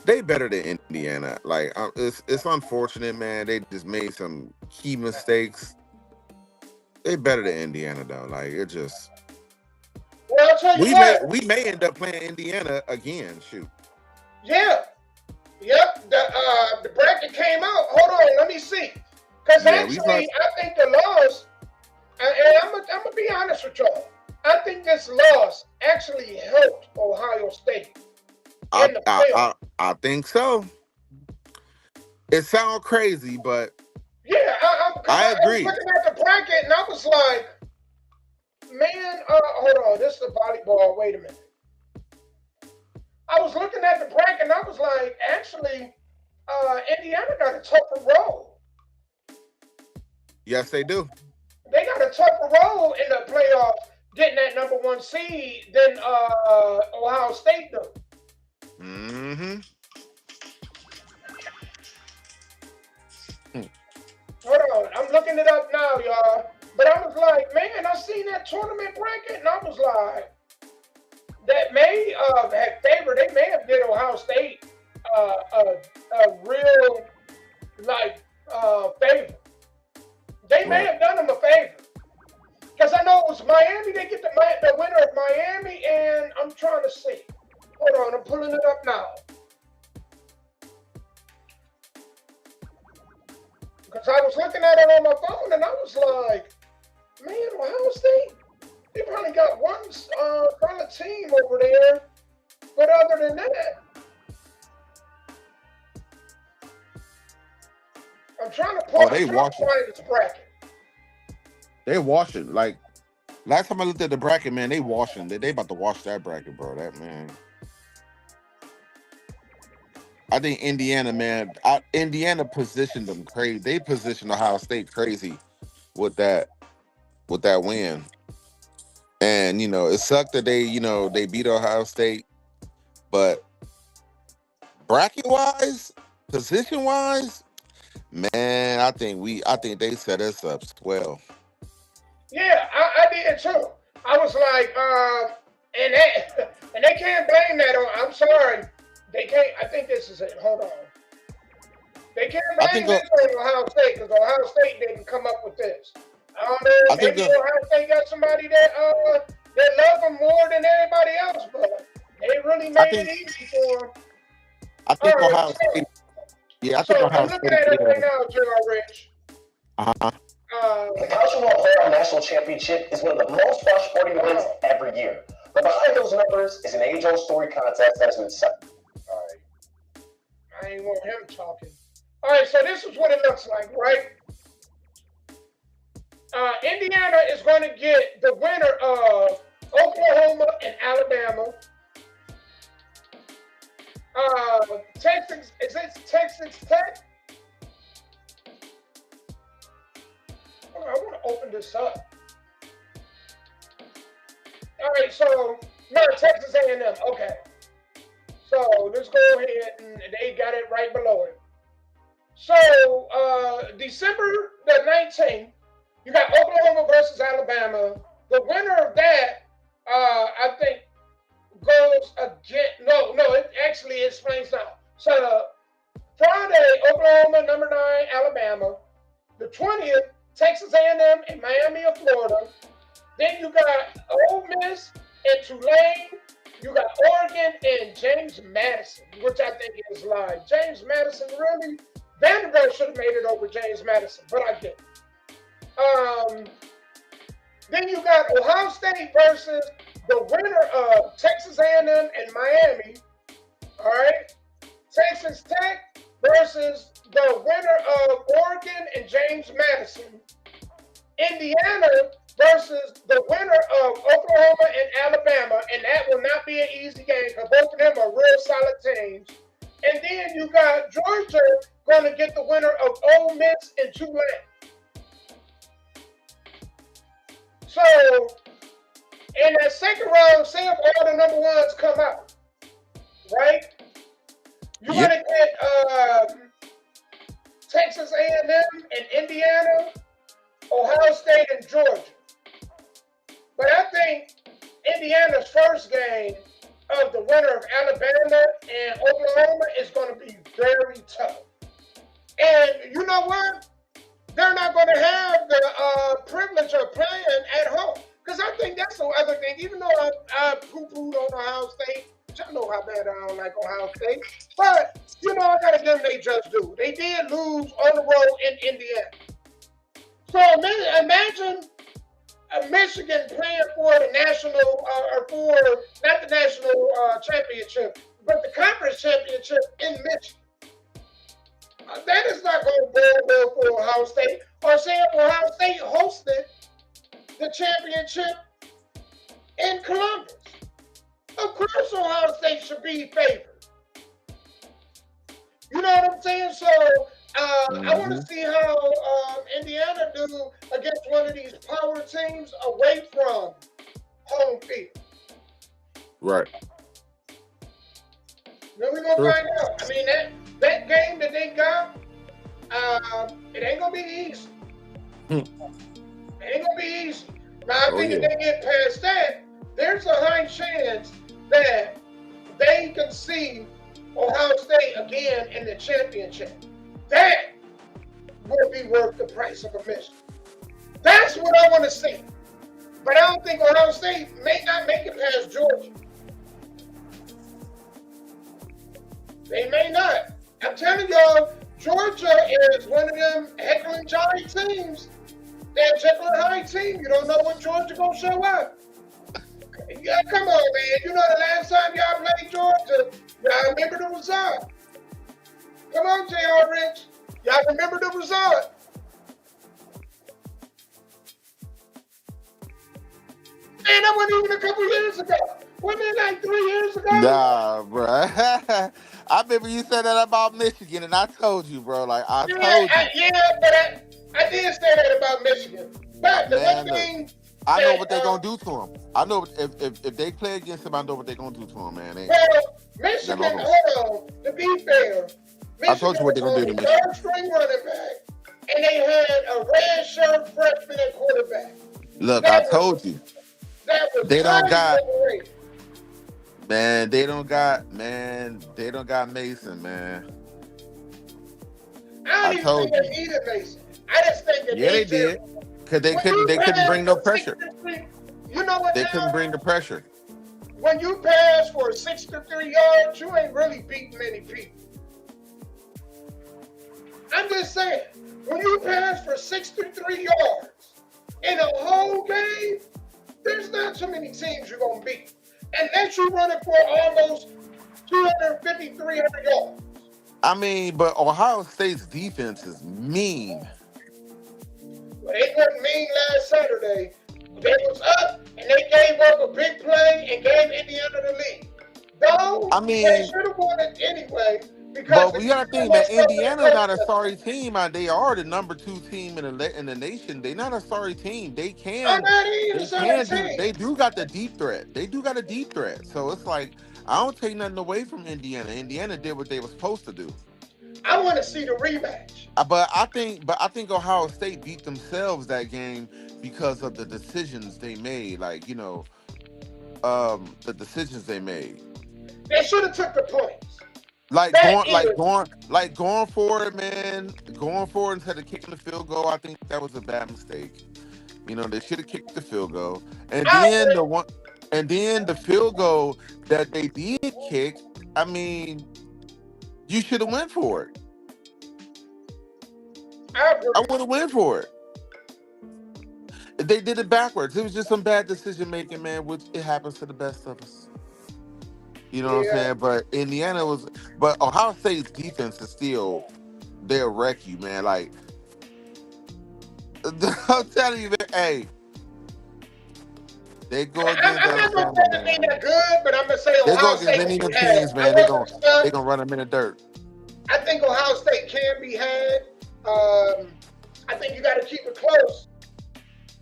They better than Indiana. Like it's unfortunate, man. They just made some key mistakes. They better than Indiana though. Like it just. Well, I'll tell you what. We may end up playing Indiana again. Shoot. Yeah. Yep. The bracket came out. Hold on, let me see. Because actually, I think the loss, and I'm gonna be honest with y'all. I think this loss actually helped Ohio State. I think so. It sounds crazy, but yeah, I agree. was looking at the bracket and I was like, man, hold on, this is the volleyball. Wait a minute. I was looking at the bracket and I was like, actually, Indiana got a tougher road. Yes, they do. They got a tougher road in the playoffs, getting that number 1 seed than Ohio State do. Mm-hmm. Hold on, I'm looking it up now, y'all. But I was like, man, I seen that tournament bracket, and I was like, that may have favored. They may have did Ohio State a real favor. They may have done them a favor. Because I know it was Miami. They get the winner of Miami, and I'm trying to see. Hold on, I'm pulling it up now. Because I was looking at it on my phone, and I was like, man, Ohio State, they probably got one kind of team over there. But other than that, I'm trying to pull they wash it. this bracket. They wash it. Like last time I looked at the bracket, man, they washing. They about to wash that bracket, bro. That man. I think Indiana, man. Indiana positioned them crazy. They positioned Ohio State crazy with that win. And it sucked that they beat Ohio State, but bracket wise, position wise, man, I think they set us up swell. Yeah, I did too. I was like, and they can't blame that on. I'm sorry, they can't. I think this is it. Hold on. They can't blame this on Ohio State because Ohio State didn't come up with this. I don't know. Maybe Ohio State got somebody that love them more than everybody else, but they really made it easy for them. I think Ohio State. Yeah, I think Ohio State. I'm looking at it right now, J.R. Rich. The College Football Playoff National Championship is one of the most watched sporting events every year. But behind those numbers is an age-old story contest that has been set. All right. I ain't want him talking. All right, so this is what it looks like, right? Indiana is going to get the winner of Oklahoma and Alabama. Texas, is it Texas Tech? I want to open this up. All right, so no, Texas A&M. Okay, so let's go ahead and they got it right below it. So December the 19th, you got Oklahoma versus Alabama. The winner of that, I think, goes again. No, it actually explains now. So Friday, Oklahoma, number 9, Alabama. The 20th. Texas A&M and Miami of Florida. Then you got Ole Miss and Tulane. You got Oregon and James Madison, which I think is like James Madison really. Vanderbilt should have made it over James Madison, but I didn't. Then you got Ohio State versus the winner of Texas A&M and Miami. All right, Texas Tech versus the winner of Oregon and James Madison. Indiana versus the winner of Oklahoma and Alabama, and that will not be an easy game because both of them are real solid teams. And then you got Georgia going to get the winner of Ole Miss and Tulane. So, in that second round, say if all the number ones come out, right? You're going to get Texas A&M and Indiana, Ohio State and Georgia. But I think Indiana's first game of the winner of Alabama and Oklahoma is going to be very tough. And you know what? They're not going to have the privilege of playing at home. Because I think that's the other thing. Even though I poo-pooed on Ohio State, which I know how bad I don't like Ohio State. But, I got to give them they just do. They did lose on the road in Indiana. So imagine Michigan playing for the national, or for, not the national championship, but the conference championship in Michigan. That is not going to go well for Ohio State. Or say if Ohio State hosted the championship in Columbus. Of course Ohio State should be favored. You know what I'm saying? So I want to see how Indiana do against one of these power teams away from home field. Right. Then we're going to find out. I mean, that game that they got, it ain't going to be easy. It ain't going to be easy. Now, I think if they get past that, there's a high chance that they can see Ohio State again in the championship. That will be worth the price of admission. That's what I want to see. But I don't think Ohio State may not make it past Georgia. They may not. I'm telling y'all, Georgia is one of them heckling Johnny teams. That Jekyll and Hyde team. You don't know when Georgia gonna show up. Yeah, come on, man. You know the last time y'all played Georgia, y'all remember the result. Come on, J.R. Rich. Y'all remember the result. Man, that wasn't even a couple years ago. Wasn't it like 3 years ago? Nah, bro. I remember you said that about Michigan, and I told you, bro. Like I told you, I did say that about Michigan. But the man. one Look, thing I know that, what they're gonna do to him. I know if they play against him, I know what they're gonna do to him, man. well, Michigan, hold on, to be fair, I told you what they're gonna do to Michigan. Third string running back, and they had a red shirt freshman at quarterback. Look, That I told you. That was They don't got, overrated. man. They don't got Mason, man. I don't even think they needed Mason. I just think that they did, cause they couldn't bring no pressure. You know what? They couldn't bring the pressure. When you pass for 63 yards, you ain't really beating many people. I'm just saying, when you pass for 63 yards in a whole game, there's not too many teams you're gonna beat, unless you're running for almost 250, 300 yards. I mean, but Ohio State's defense is mean. Well, they wasn't mean last Saturday. They was up and they gave up a big play and gave Indiana the lead. Though they should have won it anyway. But we gotta think that Indiana's not a sorry team. They are the number 2 team in the nation. They're not a sorry team. They do got the deep threat. They do got a deep threat. So it's like I don't take nothing away from Indiana. Indiana did what they were supposed to do. I want to see the rematch. But I think Ohio State beat themselves that game because of the decisions they made. Like, you know, the decisions they made. They should have took the points. Going for it, man. Going for it instead of kicking the field goal. I think that was a bad mistake. You know, they should have kicked the field goal. And then the field goal that they did kick, I mean, you should have went for it. I would have went for it. They did it backwards. It was just some bad decision making, man, which it happens to the best of us. You know what I'm saying? But Ohio State's defense is still, they'll wreck you, man. Like, I'm telling you, man, hey, they go against Alabama, man. They're not good, but I'm gonna say they Ohio go against any of the teams, man. They're gonna run them in the dirt. I think Ohio State can be had. I think you got to keep it close.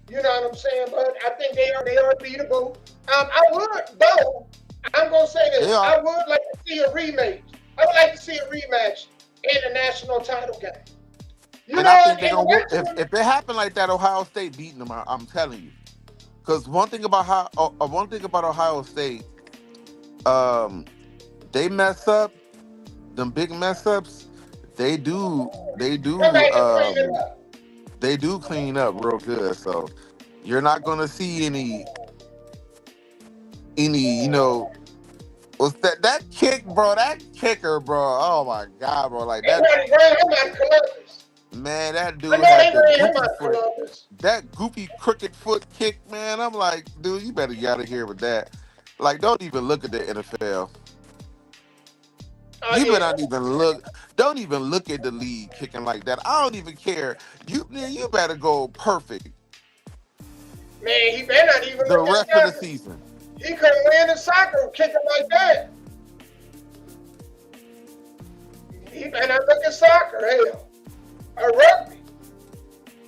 You know what I'm saying? But I think they are beatable. I would, though. I'm gonna say this. I would like to see a rematch. I would like to see a rematch in the national title game. I think they're gonna if it happened like that, Ohio State beating them. I'm telling you. Because one thing about Ohio State, they mess up. Them big mess ups, they do clean up real good. So you're not gonna see any you know, was that kick, bro, that kicker, bro, oh my God, bro, like that, man, that dude had that goofy crooked foot kick, man. I'm like, dude, you better get out of here with that. Like, don't even look at the NFL. You better not even look. Don't even look at the league kicking like that. I don't even care. You better go perfect. Man, he better not even the look rest at of the season. He couldn't win in soccer kicking like that. He better not look at soccer, hell, or rugby.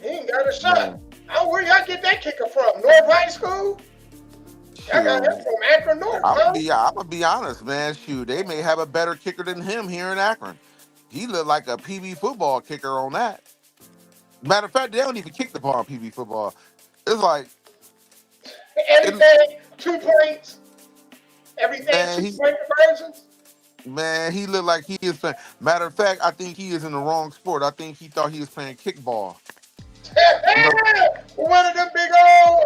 He ain't got a shot. Man. I don't know where y'all get that kicker from. North High School? I got him from Akron North. I'm gonna be honest, man. Shoot, they may have a better kicker than him here in Akron. He looked like a PB football kicker on that. Matter of fact, they don't even kick the ball on PB football. It's like everything 2 points. Everything 2 point conversions. Man, he looked like he is playing. Matter of fact, I think he is in the wrong sport. I think he thought he was playing kickball. You know, One of them big old.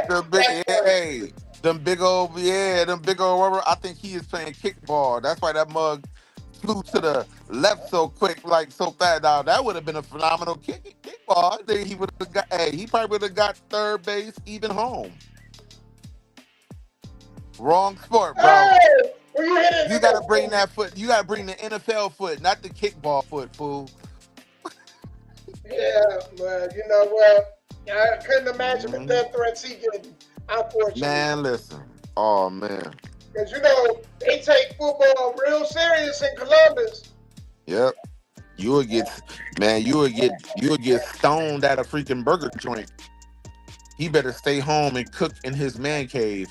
the That's big, funny. hey, them big old, them big old rubber. I think he is playing kickball. That's why that mug flew to the left so quick, like so fast. Now that would have been a phenomenal kickball. I think he would have got. Hey, he probably would have got third base, even home. Wrong sport, bro. Hey, when you hit it, You gotta bring that foot. You gotta bring the NFL foot, not the kickball foot, fool. Yeah, well, you know what? I couldn't imagine the death threats he getting, unfortunately. Man, listen. Oh man. Because, you know, they take football real serious in Columbus. Yep. You would get stoned at a freaking burger joint. He better stay home and cook in his man cave.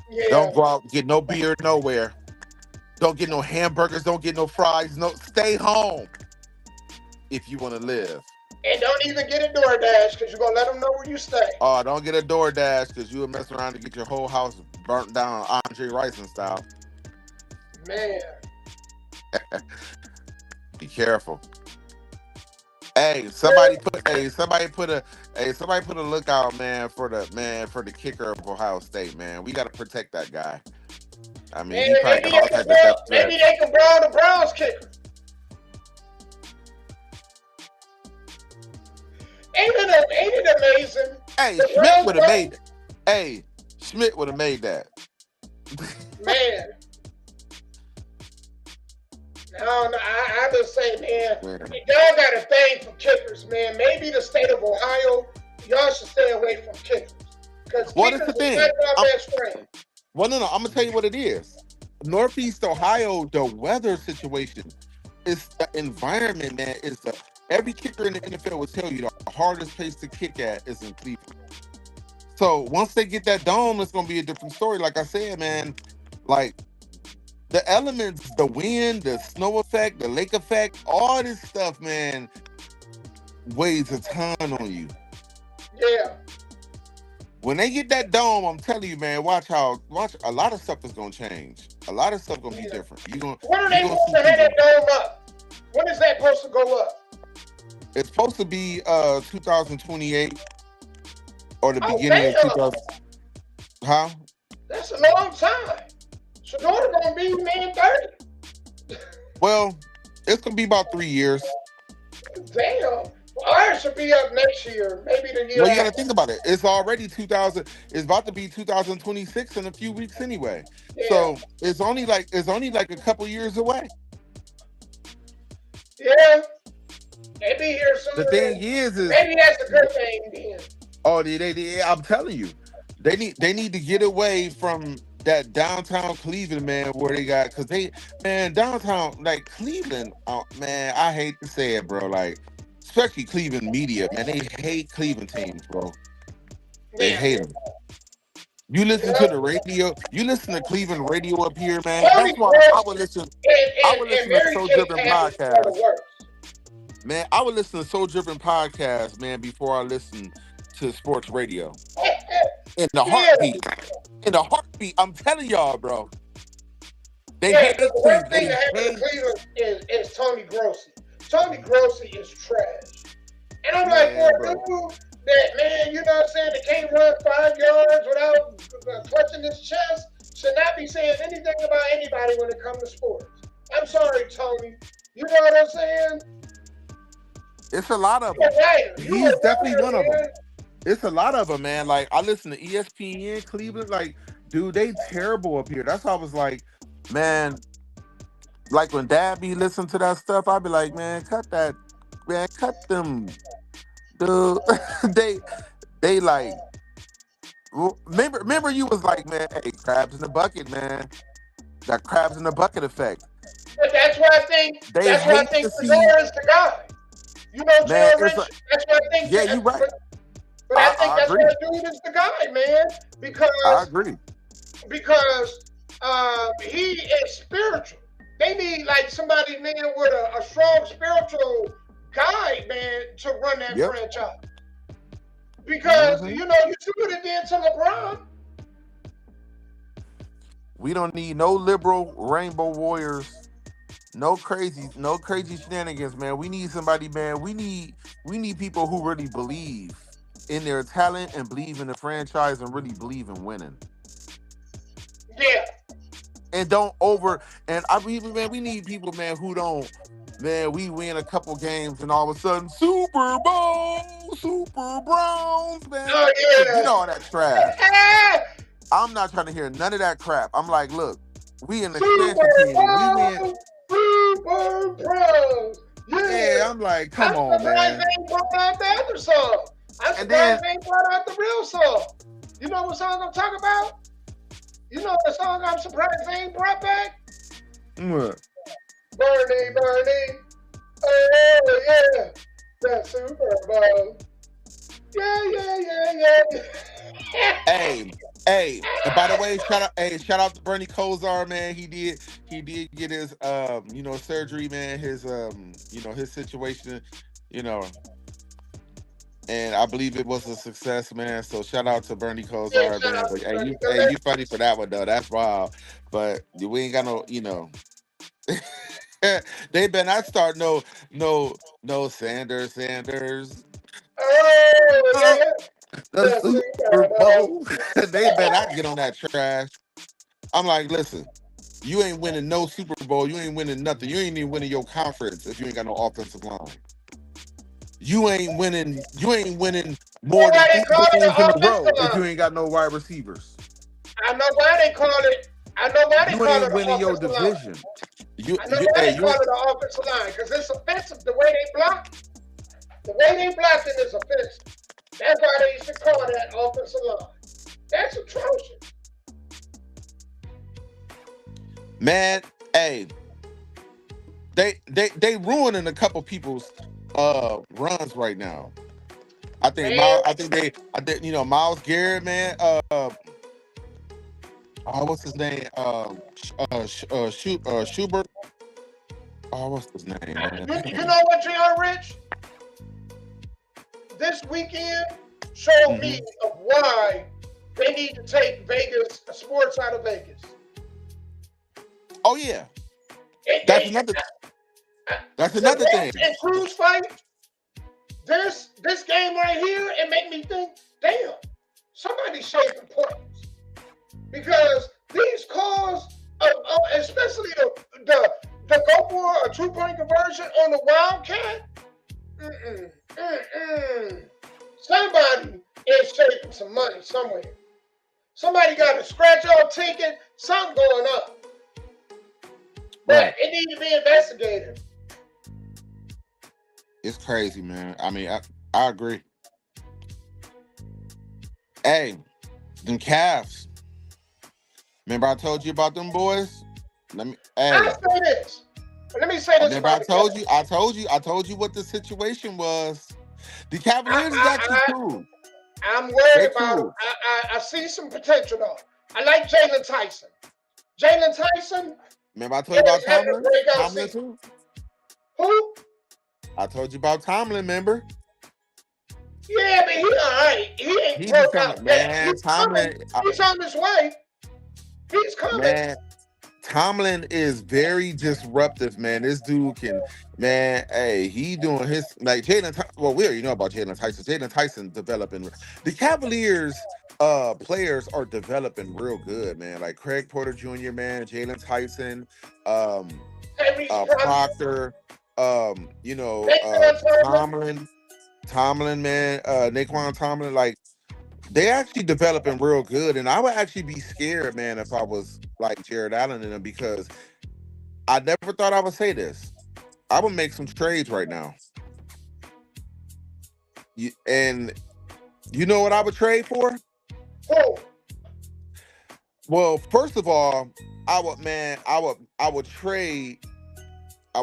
Yeah. Don't go out and get no beer nowhere. Don't get no hamburgers. Don't get no fries. No, stay home if you want to live. And don't even get a DoorDash because you're going to let them know where you stay. Oh, don't get a DoorDash because you would mess around and get your whole house burnt down Andre Rison style. Man. Be careful. Hey, somebody put a lookout, man, for the kicker of Ohio State, man. We got to protect that guy. I mean, he probably got all types of stuff. Maybe they can borrow the Browns kicker. Ain't it amazing? Hey, Schmidt would have made. Hey, Schmidt would have made that. Man. I don't know. I just say, man, y'all got a thing for kickers, man. Maybe the state of Ohio, y'all should stay away from kickers. Because What is the thing? Like my best friend. Well, no, I'm gonna tell you what it is. Northeast Ohio, the weather situation, is the environment, man. Is the every kicker in the NFL will tell you the hardest place to kick at is in Cleveland. So once they get that dome, it's gonna be a different story. Like I said, man, like the elements, the wind, the snow effect, the lake effect, all this stuff, man, weighs a ton on you. Yeah. When they get that dome, I'm telling you, man, watch a lot of stuff is gonna change. A lot of stuff gonna be different. When are they supposed to have that dome up? When is that supposed to go up? It's supposed to be 2028 or the beginning of 2000. Huh? That's a long time. Shador's gonna be man 30. Well, it's gonna be about 3 years. Damn. Ours should be up next year, maybe the year. Well, you gotta think about it. It's already 2000. It's about to be 2026 in a few weeks anyway. Yeah. So it's only like a couple years away. Yeah. They be here soon. The thing is maybe that's a good thing then. Oh, they I'm telling you, they need to get away from that downtown Cleveland, man, where they got downtown like Cleveland, man, I hate to say it, bro, like especially Cleveland media, man, they hate Cleveland teams, bro. They hate them. You listen to the radio, you listen to Cleveland radio up here, man. That's why I would listen to So Driven podcast. Man, I would listen to So Driven podcast, man, before I listen to sports radio. In the heartbeat. In the heartbeat. I'm telling y'all, bro. The worst thing that happened to Cleveland is Tony Grossi. Tony Grossi is trash. And I'm like, dude, that man, you know what I'm saying, that can't run 5 yards without clutching his chest, should not be saying anything about anybody when it comes to sports. I'm sorry, Tony. You know what I'm saying? It's a lot of them. He's definitely one of them. It's a lot of them, man. Like, I listen to ESPN, Cleveland. Like, dude, they terrible up here. That's why I was like, man, like when Dad be listening to that stuff, I'd be like, man, cut them. Dude, they like, remember you was like, man, hey, crabs in the bucket, man. That crabs in the bucket effect. But that's why I think Fedora is the guy. You know, Joe Rich, that's why I think. Yeah, you're right. But I think that's why dude is the guy, man. Because I agree. Because he is spiritual. They need like somebody, man, with a strong spiritual guide, man, to run that franchise. Because you know, you should have did to LeBron. We don't need no liberal rainbow warriors. No crazy shenanigans, man. We need somebody, man. We need people who really believe in their talent and believe in the franchise and really believe in winning. Yeah. And don't over and I mean, man, we need people, man, who don't, man, we win a couple games and all of a sudden Super Bowl, Super Browns, man. Oh You yeah. know all that trash. Ah, I'm not trying to hear none of that crap. I'm like, look, we in the expansion Super team. We win. Bowl, Super Bros. Yeah, Yeah. I'm like, I'm come on, surprised man. they ain't brought out the other song. I'm And then surprised they ain't brought out the real song. You know what song I'm talking about? You know the song I'm surprised they ain't brought back? what? Bernie, Bernie. Oh yeah. The Super Bowl. Yeah. Hey, and by the way, shout out to Bernie Kosar, man. He did get his surgery, man, his his situation, you know, and I believe it was a success, man. So shout out to Bernie Yeah, Kosar, shout man. out But to hey, Bernie. you funny for that one though. That's wild. But we ain't got no, they better not start no Sanders. Oh Uh, yeah. the The Super Super Bowl. Bowl. They better not get on that trash. I'm like, listen, you ain't winning no Super Bowl. You ain't winning nothing. You ain't even winning your conference if you ain't got no offensive line. You ain't winning. You ain't winning more than Why they 3 call it games in the a row offensive if you line? ain't got no wide receivers. I know why they call it. I know why they You call it ain't the winning your offensive line. division. You, I know you why hey, they you call ain't, it the offensive line because it's offensive. The way they block, the way they blocking is offensive. That's why they used to call that offensive line. That's atrocious. man. Hey, they ruining a couple people's runs right now. I think Man, Miles Garrett, man. What's his name? Schubert. Oh, what's his name, man? you know what, John Rich? This weekend showed me of why they need to take Vegas sports out of Vegas. Oh yeah, It- that's it- another. That's the another thing. Rich and Cruz fight. This game right here, it made me think, damn, somebody's shaving points because these calls, especially the go for a 2-point conversion on the Wildcat. Somebody is shaving some money somewhere. Somebody got a scratch off ticket, something going up. But Right. it needs to be investigated. It's crazy, man. I mean, I agree. Hey, them Cavs. Remember I told you about them boys? I'll say this. Let me say this Remember I about the told Cavs. you. I told you what the situation was. The Cavaliers is actually cool. I'm worried They're about cool. him. I see some potential though. I like Jalen Tyson. Jalen Tyson. Remember I told you about is having a Tomlin? breakout Tomlin season. too? Who? I told you about Tomlin, remember? Yeah, but he all right. He ain't He broke become out man, yet. He's Tomlin. coming. He's on his way. He's coming. Man, Tomlin is very disruptive, man. This dude can, man. Hey, he doing his like Jalen. Well, we already know about Jalen Tyson. Jalen Tyson developing. The Cavaliers, players are developing real good, man. Like Craig Porter Jr., man, Jalen Tyson, Tyrese Proctor, Tomlin, man, Naquan Tomlin, like. They actually developing real good, and I would actually be scared, man, if I was like Jared Allen in them because I never thought I would say this. I would make some trades right now, and you know what I would trade for? Who? Well, first of all, I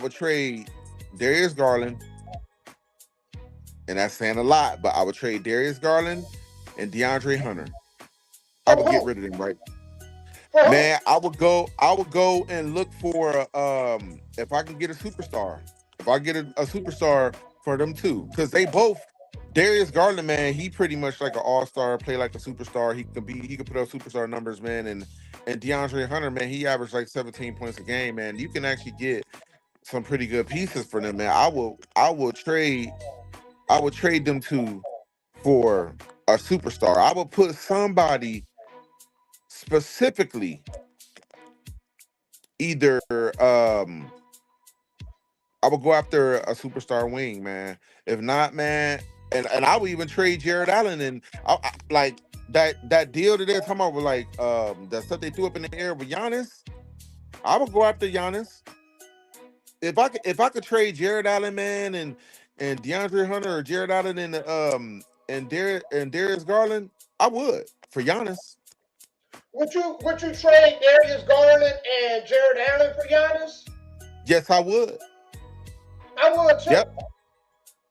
would trade Darius Garland, and that's saying a lot, but I would trade Darius Garland and DeAndre Hunter. I would get rid of them, right? Man, I would go and look for if I can get a superstar. If I get a superstar for them too, because they both Darius Garland, man, he pretty much like an all-star, play like a superstar. He could put up superstar numbers, man. And DeAndre Hunter, man, he averaged like 17 points a game, man. You can actually get some pretty good pieces for them, man. I would trade them for a superstar. I would put somebody specifically either I would go after a superstar wing, man. If not, man, and I would even trade Jared Allen and like that deal that they're talking about with like that stuff they threw up in the air with Giannis. I would go after Giannis. If I could trade Jared Allen, man, and DeAndre Hunter or Jared Allen and Darius Garland, I would for Giannis. Would you trade Darius Garland and Jared Allen for Giannis? Yes, I would. I would too. Yep,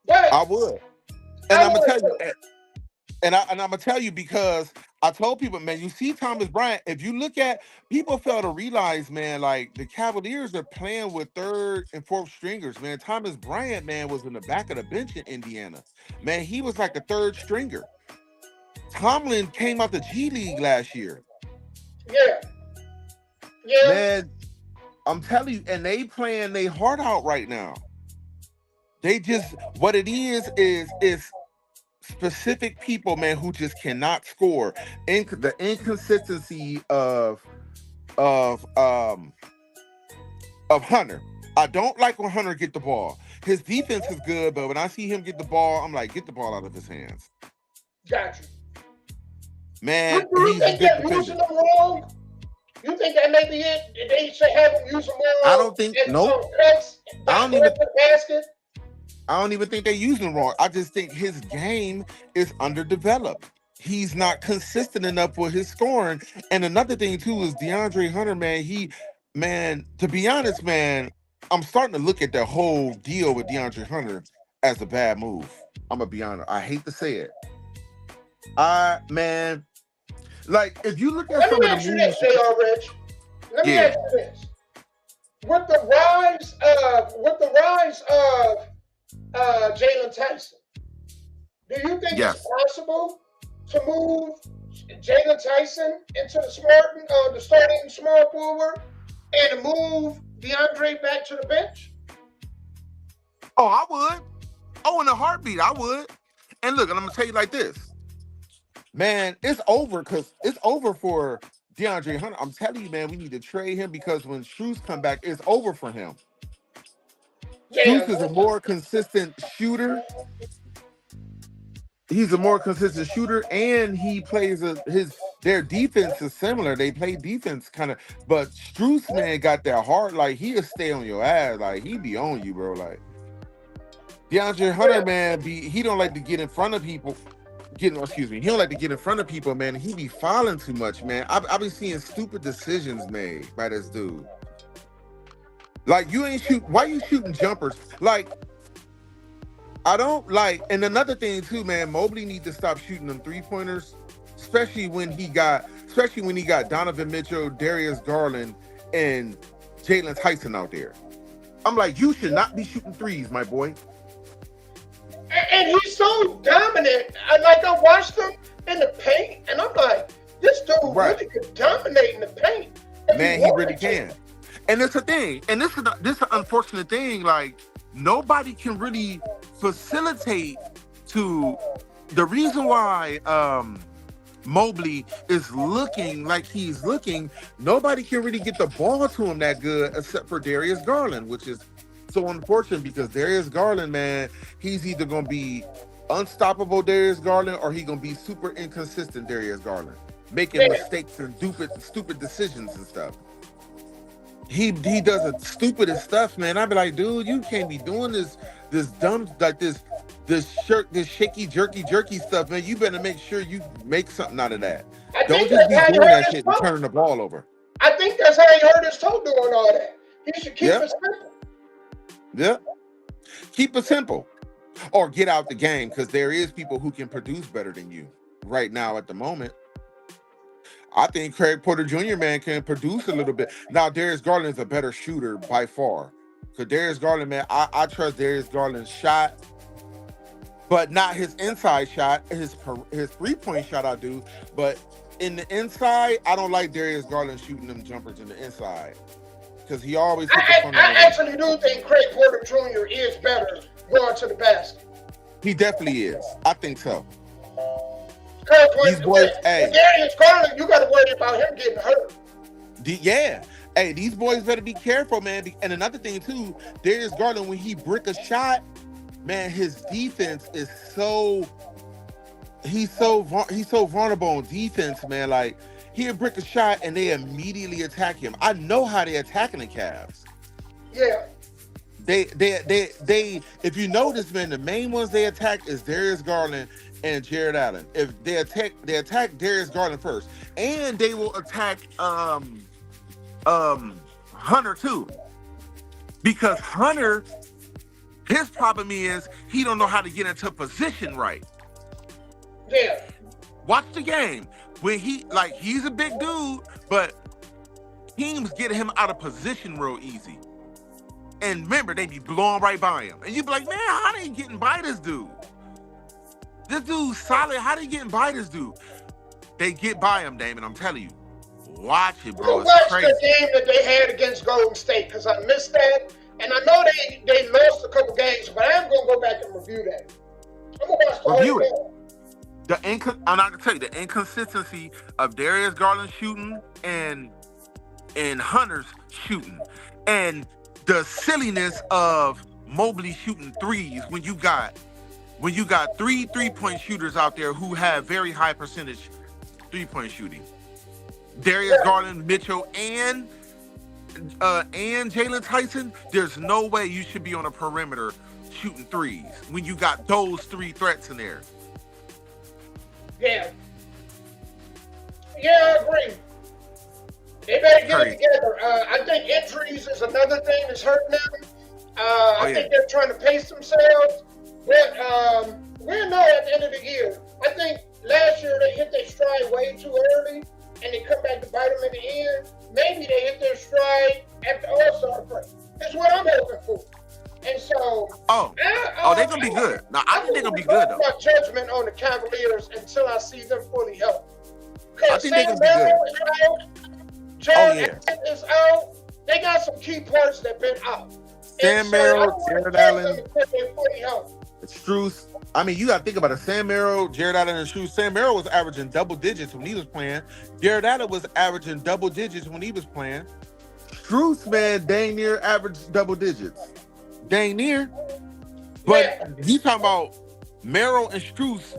But I would. And I I'm gonna would tell you, too. and I'm gonna tell you because I told people, man, you see Thomas Bryant. If you look at people, fail to realize, man, like the Cavaliers are playing with third and fourth stringers, man. Thomas Bryant, man, was in the back of the bench in Indiana, man. He was like a third stringer. Tomlin came out the G League last year, Yeah. Yeah. man. I'm telling you, and they playing their heart out right now. They just what it is specific people, man, who just cannot score. The inconsistency of Hunter. I don't like when Hunter get the ball. His defense is good, but when I see him get the ball, I'm like, get the ball out of his hands, Got you. man. Do you He's a think good they're using defender. them wrong? You think that may be it? They should have them use them wrong? I don't think. And Nope. some cuts I don't back even. into the basket? I don't even think they're using him wrong. I just think his game is underdeveloped. He's not consistent enough with his scoring. And another thing too is DeAndre Hunter, man, to be honest, man, I'm starting to look at the whole deal with DeAndre Hunter as a bad move. I'm gonna be honest. I hate to say it. Man, like if you look at Let some me of ask the you moves, this, J.R. Rich. Let me Yeah. ask you this. With the rise of Jalen Tyson, do you think Yes. it's possible to move Jalen Tyson into the starting small forward and to move DeAndre back to the bench? Oh, I would. Oh, in a heartbeat, I would. And look, and I'm gonna tell you like this. Man, it's over for DeAndre Hunter. I'm telling you, man, we need to trade him because when Strus come back, it's over for him. Strus is a more consistent shooter. He's a more consistent shooter, and he plays their defense is similar. They play defense kind of, but Strus, man, got that heart. Like he'll stay on your ass. Like he be on you, bro. Like DeAndre Hunter, man, he don't like to get in front of people. He don't like to get in front of people, man. He be fouling too much, man. I've been seeing stupid decisions made by this dude. Like you ain't shoot. Why you shooting jumpers? Like I don't like. And another thing too, man. Mobley needs to stop shooting them 3-pointers, especially when he got Donovan Mitchell, Darius Garland, and Jalen Tyson out there. I'm like, you should not be shooting threes, my boy. And he's so dominant. I watched him in the paint, and I'm like, this dude really could dominate in the paint. Man, he really can. And it's a thing. And this is an unfortunate thing. Like, nobody can really facilitate to the reason why Mobley is looking like he's looking. Nobody can really get the ball to him that good except for Darius Garland, which is so unfortunate because Darius Garland, man, he's either going to be unstoppable Darius Garland or he's going to be super inconsistent Darius Garland, making mistakes and stupid decisions and stuff. He does the stupidest stuff, man. I'd be like, dude, you can't be doing this dumb, like this shaky, jerky stuff, man. You better make sure you make something out of that. Don't just be doing that shit and turning the ball over. I think that's how he hurt his toe doing all that. He should keep it simple. Yeah. Keep it simple. Or get out the game, because there is people who can produce better than you right now at the moment. I think Craig Porter Jr., man, can produce a little bit. Now, Darius Garland is a better shooter by far. So Darius Garland, man, I trust Darius Garland's shot. but not his inside shot. His 3-point shot I do, but in the inside, I don't like Darius Garland shooting them jumpers in the inside because he always hit the front of the I rim. actually do think Craig Porter Jr. is better going to the basket. He definitely is. I think so. These boys, hey. Darius Garland, you got to worry about him getting hurt. Yeah. Hey, these boys better be careful, man. And another thing too, Darius Garland, when he brick a shot, man, his defense is he's so vulnerable on defense, man. Like he'll brick a shot and they immediately attack him. I know how they attacking the Cavs. Yeah. They if you notice, man, the main ones they attack is Darius Garland and Jared Allen. If they attack Darius Garland first, and they will attack Hunter too, because Hunter, his problem is he don't know how to get into position right. Yeah. Watch the game when he's a big dude, but teams get him out of position real easy. And remember, they be blowing right by him, and you be like, man, how they getting by this dude? This dude's solid. How they getting by this dude? They get by him, Damon. I'm telling you. Watch it, bro. It's watch crazy. the game that they had against Golden State because I missed that, and I know they lost a couple games, but I'm gonna go back and review that. I'm gonna watch the whole game. I'm not gonna tell you the inconsistency of Darius Garland shooting and Hunter's shooting, and the silliness of Mobley shooting threes when you got 3 3-point shooters out there who have very high percentage 3-point shooting. Darius Garland, Mitchell, and Jalen Tyson. There's no way you should be on a perimeter shooting threes when you got those 3 threats in there. Yeah, I agree. They better get it together. I think injuries is another thing that's hurting them. I think they're trying to pace themselves. But we'll know at the end of the year. I think last year they hit their stride way too early, and they come back to bite them in the end. Maybe they hit their stride at the All-Star break. That's what I'm hoping for. And so... they're going to be good. Now, I think they're going to be good, though. My judgment on the Cavaliers until I see them fully healthy. I think they're going to be good. Jared is out. They got some key parts that been out. Sam Merrill, Jared Allen, Strus. I mean, you got to think about it. Sam Merrill, Jared Allen, and Strus. Sam Merrill was averaging double digits when he was playing. Jared Allen was averaging double digits when he was playing. Strus, man, dang near averaged double digits. Dang near. But you talking about Merrill and Strus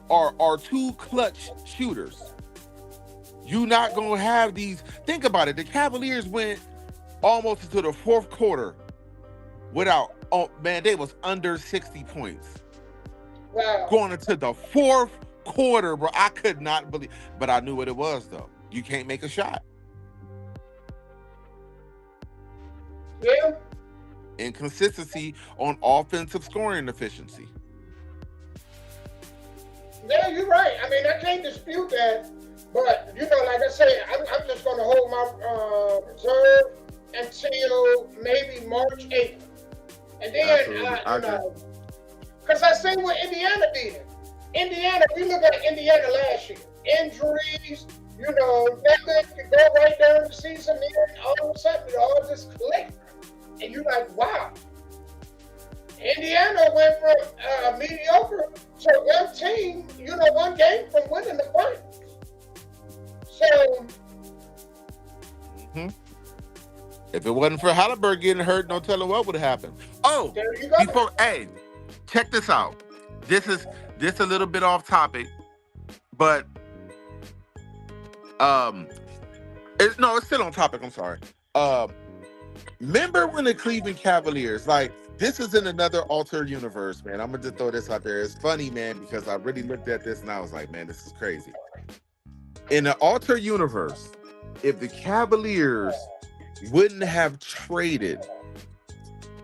are 2 clutch shooters. You not gonna have these. Think about it. The Cavaliers went almost into the 4th quarter without. Oh man, they was under 60 points. Wow. Going into the 4th quarter, bro. I could not believe, but I knew what it was though. You can't make a shot. Yeah. Inconsistency on offensive scoring efficiency. Yeah, you're right. I mean, I can't dispute that. But, like I said, I'm just going to hold my reserve until maybe March, April. And then, because I seen what Indiana did. We look at Indiana last year. Injuries, nothing could go right down the season. And all of a sudden, it all just clicked. And you're like, wow. Indiana went from mediocre to one team, one game from winning the finals. So, if it wasn't for Halliburton getting hurt, no telling what would have happened. Oh, there you go. Check this out. This is a little bit off topic, but it's still on topic. I'm sorry. Remember when the Cleveland Cavaliers, this is in another altered universe, man. I'm gonna just throw this out there. It's funny, man, because I really looked at this and I was like, man, this is crazy. In an altered universe, if the Cavaliers wouldn't have traded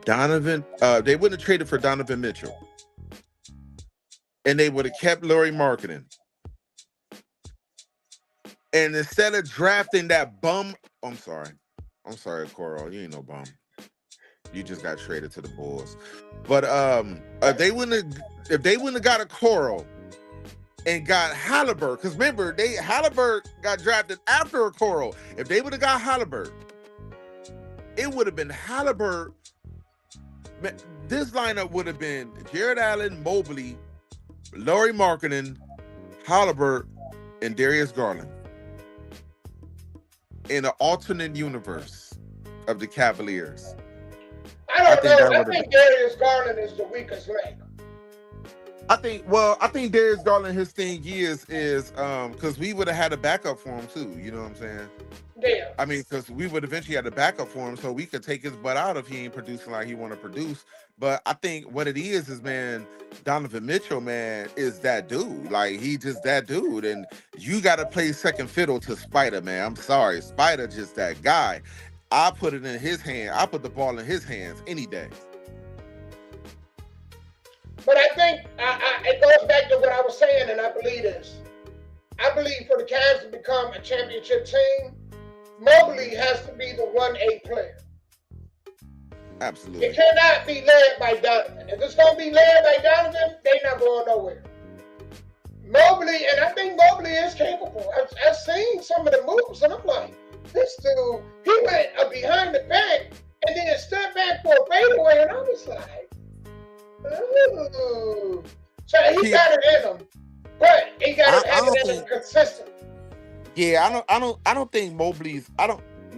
they wouldn't have traded for Donovan Mitchell, and they would have kept Lauri Markkanen, and instead of drafting that bum, I'm sorry, Coral, you ain't no bum. You just got traded to the Bulls. But if they wouldn't have got a Coral and got Halliburton, because remember, Halliburton got drafted after a Coral. If they would have got Halliburton, it would have been Halliburton. This lineup would have been Jared Allen, Mobley, Lauri Markkanen, Halliburton, and Darius Garland in an alternate universe of the Cavaliers. I don't know. I think Darius Garland is the weakest link. I think Darius Garland, his thing is because we would have had a backup for him too. You know what I'm saying? Yeah. I mean, because we would eventually have a backup for him, so we could take his butt out if he ain't producing like he want to produce. But I think what it is, man, Donovan Mitchell, man, is that dude. Like, he just that dude, and you got to play second fiddle to Spider, man. I'm sorry, Spider just that guy. I put it in his hand. I put the ball in his hands any day. But I think it goes back to what I was saying, and I believe this. I believe for the Cavs to become a championship team, Mobley has to be the 1A player. Absolutely. It cannot be led by Donovan. If it's going to be led by Donovan, they're not going nowhere. Mobley, and I think Mobley is capable. I've seen some of the moves, and I'm like, this dude, he went behind the back and then stepped back for a fadeaway, and I was like, ooh. So he got it in him, but he got to have it in him consistently. Yeah, I don't think Mobley's.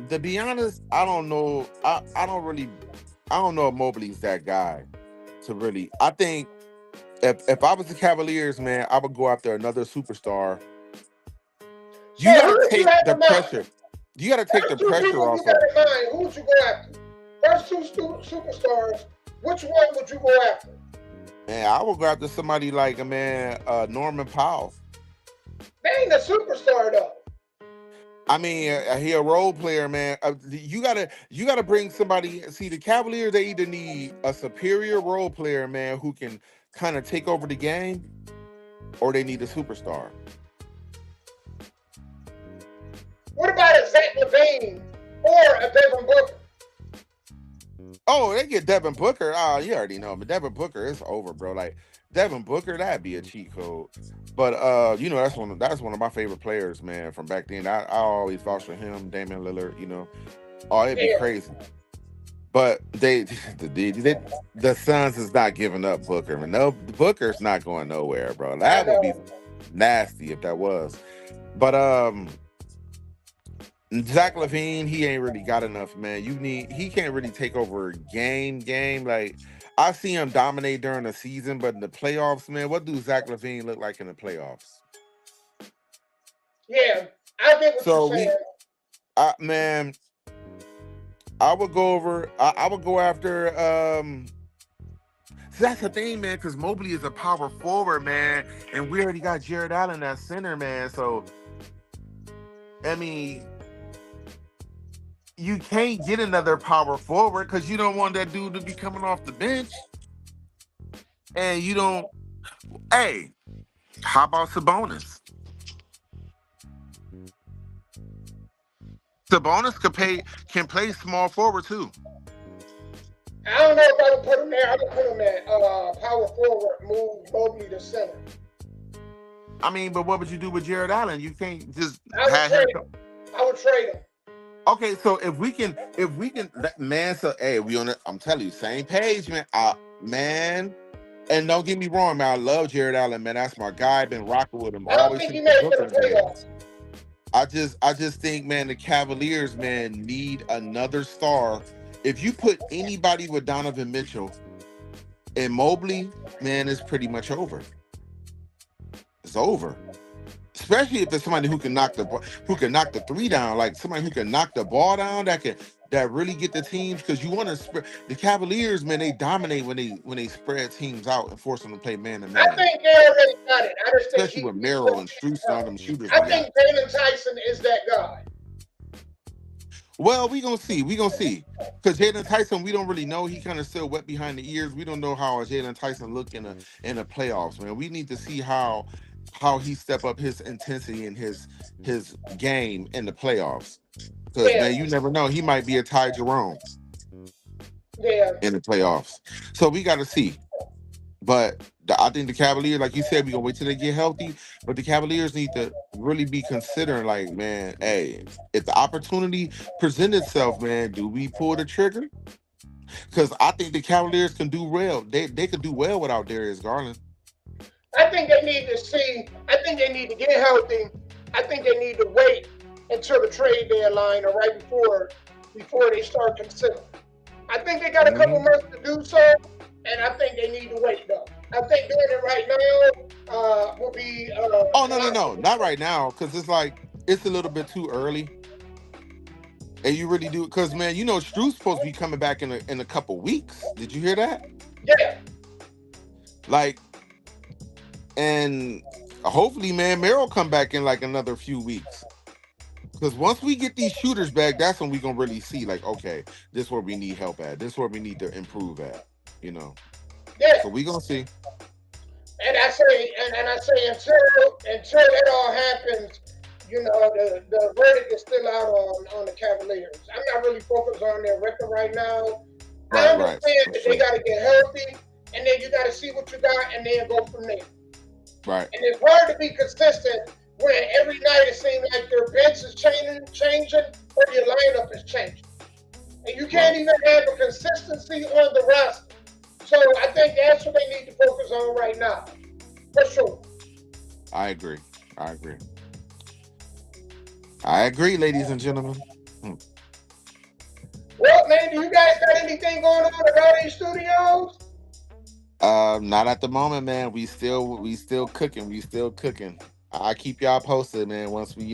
To be honest, I don't know. I don't know if Mobley's that guy to really. I think if I was the Cavaliers, man, I would go after another superstar. You gotta take the pressure. You gotta take the pressure off of. Who would you go after? First two superstars. Which one would you go after? Man, I would go after somebody like Norman Powell. They ain't a superstar though. I mean, he a role player, man. You gotta bring somebody. See, the Cavaliers, they either need a superior role player, man, who can kind of take over the game, or they need a superstar. What about a Zach LaVine or a Devin Booker? Oh, they get Devin Booker. Oh, you already know, but Devin Booker is over, bro. Like Devin Booker, that'd be a cheat code. But that's one of my favorite players, man, from back then. I always vouch for him, Damian Lillard. It'd be crazy. But the Suns is not giving up Booker. No, Booker's not going nowhere, bro. That would be nasty if that was. But Zach LaVine, he ain't really got enough, man. He can't really take over game. Like, I see him dominate during the season, but in the playoffs, man, what do Zach LaVine look like in the playoffs? Yeah, I get what you're saying. I would go over. I would go after. So that's the thing, man, because Mobley is a power forward, man, and we already got Jared Allen at center, man. So, I mean, you can't get another power forward because you don't want that dude to be coming off the bench, and you don't. Hey, how about Sabonis? Sabonis can play small forward too. I don't know if I would put him there. I would put him at power forward, move Mobley to center. I mean, but what would you do with Jared Allen? You can't just I would trade him. Okay, so if we can, man. So hey, I'm telling you, same page, man. Man, and don't get me wrong, man. I love Jared Allen, man. That's my guy. I've been rocking with him. I don't think he made it to the playoffs. I just think, man, the Cavaliers, man, need another star. If you put anybody with Donovan Mitchell and Mobley, man, it's pretty much over. It's over. Especially if it's somebody who can knock the three down, like somebody who can knock the ball down, that really get the teams, because you want to spread the Cavaliers, man. They dominate when they spread teams out and force them to play man to man. I think they already got it. Especially with Merrill and Strus and all them shooters. I think Jalen Tyson is that guy. Well, we gonna see. Because Jalen Tyson, we don't really know. He kind of still wet behind the ears. We don't know how Jalen Tyson look in the playoffs, man. We need to see how he step up his intensity and his game in the playoffs. Because man, you never know. He might be a Ty Jerome. Yeah. in the playoffs. So we got to see. But I think the Cavaliers, like you said, we gonna wait till they get healthy. But the Cavaliers need to really be considering, like, man, hey, if the opportunity presents itself, man, do we pull the trigger? Because I think the Cavaliers can do well. They could do well without Darius Garland. I think they need to see. I think they need to get healthy. I think they need to wait until the trade deadline or right before they start considering. I think they got a couple months to do so, and I think they need to wait though. I think doing it right now will be. Oh no, not right now, because it's like it's a little bit too early. And you really do, because man, you know Stru's supposed to be coming back in a couple weeks. Did you hear that? Yeah. Like, and hopefully, man, Merrill come back in like another few weeks. Because once we get these shooters back, that's when we gonna really see, like, okay, this is where we need help at. This is where we need to improve at. You know. Yeah. So we gonna see. And I say, until that all happens, you know, the verdict is still out on the Cavaliers. I'm not really focused on their record right now. I understand that they got to get healthy, and then you got to see what you got, and then go from there. Right. And it's hard to be consistent when every night it seems like your bench is changing, or your lineup is changing, and you can't even have a consistency on the roster. So I think that's what they need to focus on right now, for sure. I agree, ladies and gentlemen. Well, man, do you guys got anything going on at Rowdy Studios? Not at the moment, man. We still cooking. I keep y'all posted, man. Once we,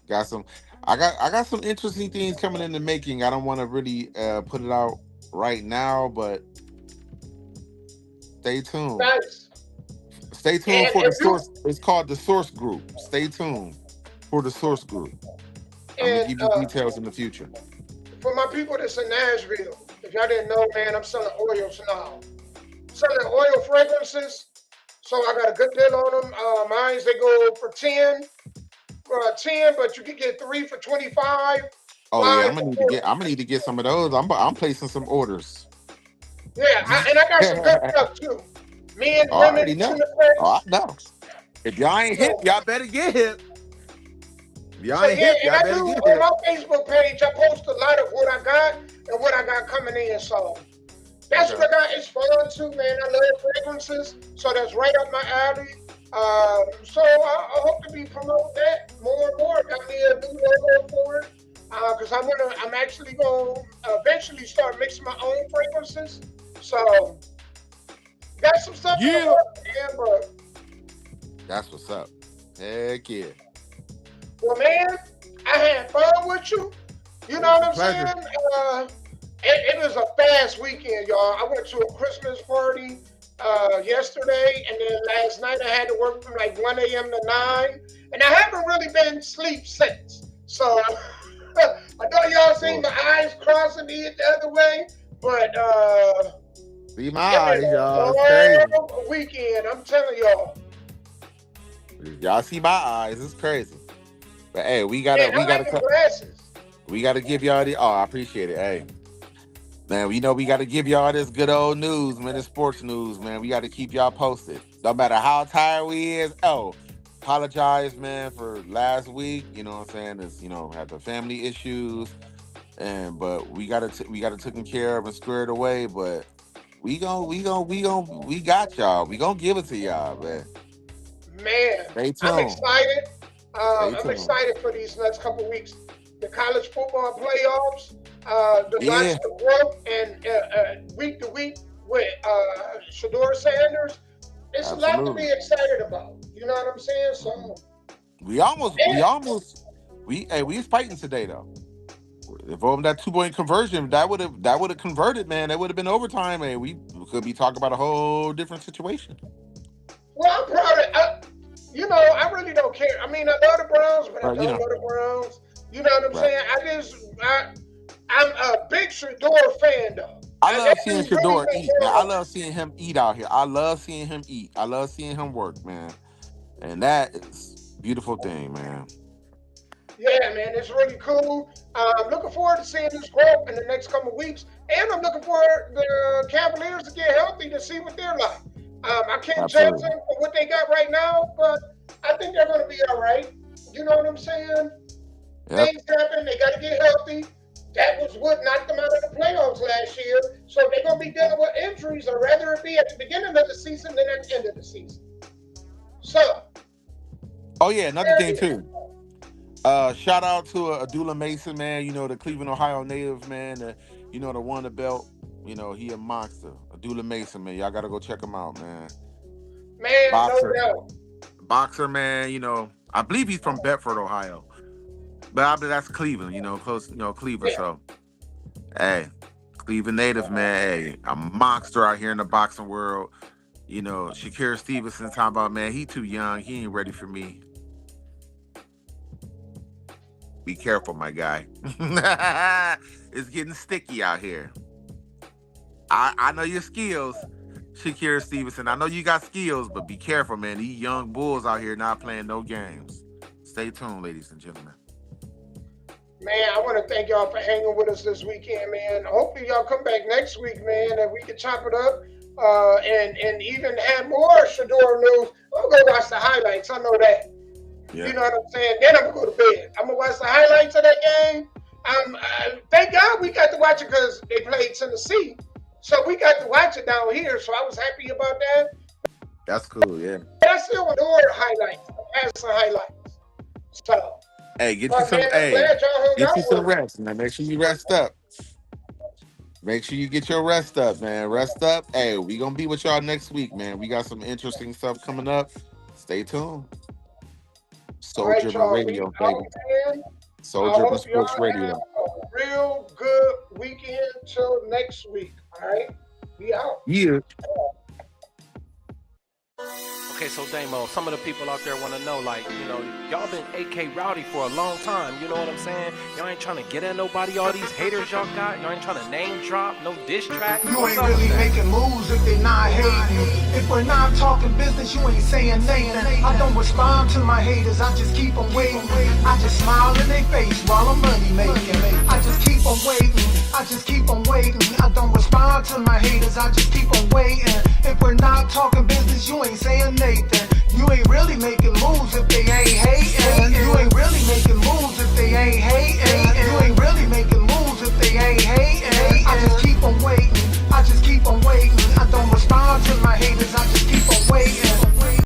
got some, I got some interesting things coming in the making. I don't want to really put it out right now, but stay tuned. Nice. Stay tuned for the source. It's called the Source Group. Stay tuned for the Source Group. I'm gonna give you details in the future. For my people that's in Nashville, if y'all didn't know, man, I'm selling oils now. Selling oil fragrances. So I got a good deal on them. Mines, they go for 10, but you can get 3 for 25. Oh yeah, I'm gonna need to get some of those. I'm placing some orders. Yeah, and I got some good stuff too. Men, I women, already know. I know. If y'all ain't hip, y'all better get hip. If y'all ain't hip, y'all better get hip. On my Facebook page, I post a lot of what I got and what I got coming in. So that's what I got. It's fun too, man. I love fragrances, so that's right up my alley. So I hope to be promoting that more and more. Got me a new logo for it, because I'm actually going to eventually start mixing my own fragrances. So got some stuff in the works, man, but that's what's up. Heck yeah. Well, man, I had fun with you. You know what I'm saying? It was a fast weekend, y'all. I went to a Christmas party yesterday, and then last night I had to work from like 1 a.m. to 9, and I haven't really been asleep since. So I know y'all seen my eyes crossing the other way, but see my eyes, y'all. It's crazy. Weekend, I'm telling y'all. Y'all see my eyes? It's crazy. But hey, we gotta give y'all the. Oh, I appreciate it. Hey, man, we gotta give y'all this good old news, man. This sports news, man. We gotta keep y'all posted. No matter how tired we is. Oh, apologize, man, for last week. You know what I'm saying? It's had the family issues, but we got it taken care of and squared away. But we got y'all. We gonna give it to y'all, man. Man, I'm excited. I'm excited for these next couple weeks. The college football playoffs, the roster growth, and week to week with Shedeur Sanders. It's a lot to be excited about. You know what I'm saying? So we was fighting today though. If over that 2-point conversion, that would have converted, man. That would have been overtime, man. We could be talking about a whole different situation. Well, I'm proud of. I really don't care. I mean, I love the Browns, but I don't love the Browns. You know what I'm saying? I'm a big Shedeur fan, though. I love seeing Shedeur eat, man. I love seeing him eat out here. I love seeing him eat. I love seeing him work, man. And that is a beautiful thing, man. Yeah, man, it's really cool. I'm looking forward to seeing this growth in the next couple of weeks, and I'm looking for the Cavaliers to get healthy to see what they're like. I can't judge Absolutely. them for what they got right now, but I think they're going to be all right. You know what I'm saying? Yep. Things happen. They got to get healthy. That was what knocked them out of the playoffs last year. So they're going to be dealing with injuries, or rather it be at the beginning of the season than at the end of the season. So, Oh yeah, another thing too. Shout out to Abdullah Mason, man. You know, the Cleveland, Ohio native, man. The won the belt. You know, he a monster. Abdullah Mason, man. Y'all gotta go check him out, man. man, Boxer. no doubt. Boxer, man. You know, I believe he's from Bedford, Ohio. But I believe that's Cleveland, close, Cleveland. Yeah. So, hey, Cleveland native, man. Hey, a monster out here in the boxing world. You know, Shakir Stevenson talking about, man, he too young. He ain't ready for me. Be careful, my guy. It's getting sticky out here. I know your skills, Shakir Stevenson. I know you got skills, but be careful, man. These young bulls out here not playing no games. Stay tuned, ladies and gentlemen. Man, I want to thank y'all for hanging with us this weekend, man. Hopefully y'all come back next week, man, and we can chop it up and even have more Shador news. I'm going to go watch the highlights. I know that. Yeah. You know what I'm saying? Then I'm going to go to bed. I'm going to watch the highlights of that game. Thank God we got to watch it because they played Tennessee. So we got to watch it down here. So I was happy about that. That's cool, yeah. But I still want more highlights. I have some highlights. So. Hey, get But you some. man, I'm Hey, glad y'all hung get out you some with me. rest, man. Make sure you rest up. Make sure you get your rest up, man. Rest up. Hey, we gonna be with y'all next week, man. We got some interesting stuff coming up. Stay tuned. Soul All right, Driven y'all. Radio, We out, baby. man. Soul I Driven hope y'all Sports Radio. have a real good weekend till next week. All right? Be out. Yeah. Okay, so Damo, some of the people out there want to know, like, y'all been AK Rowdy for a long time, you know what I'm saying? Y'all ain't trying to get at nobody, all these haters y'all got. Y'all ain't trying to name drop, no diss track. You What's ain't up with really that? making moves if they not hating. If we're not talking business, you ain't saying nothing. I don't respond to my haters, I just keep them waiting. I just smile in their face while I'm money making. I just keep them waiting, I just keep them waiting. I don't respond to my haters, I just keep them waiting. If we're not talking business, you ain't saying nothing. You ain't really making moves if they ain't hating. You ain't really making moves if they ain't hating. You ain't really making moves if they ain't hating. I just keep them waiting.